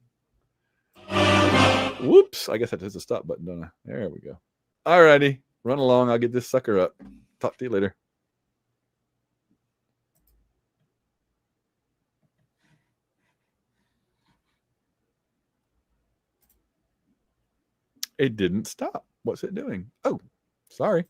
Speaker 1: Whoops. I guess that hits the stop button, don't I? There we go. All righty. Run along. I'll get this sucker up. Talk to you later. It didn't stop. What's it doing? Oh, sorry.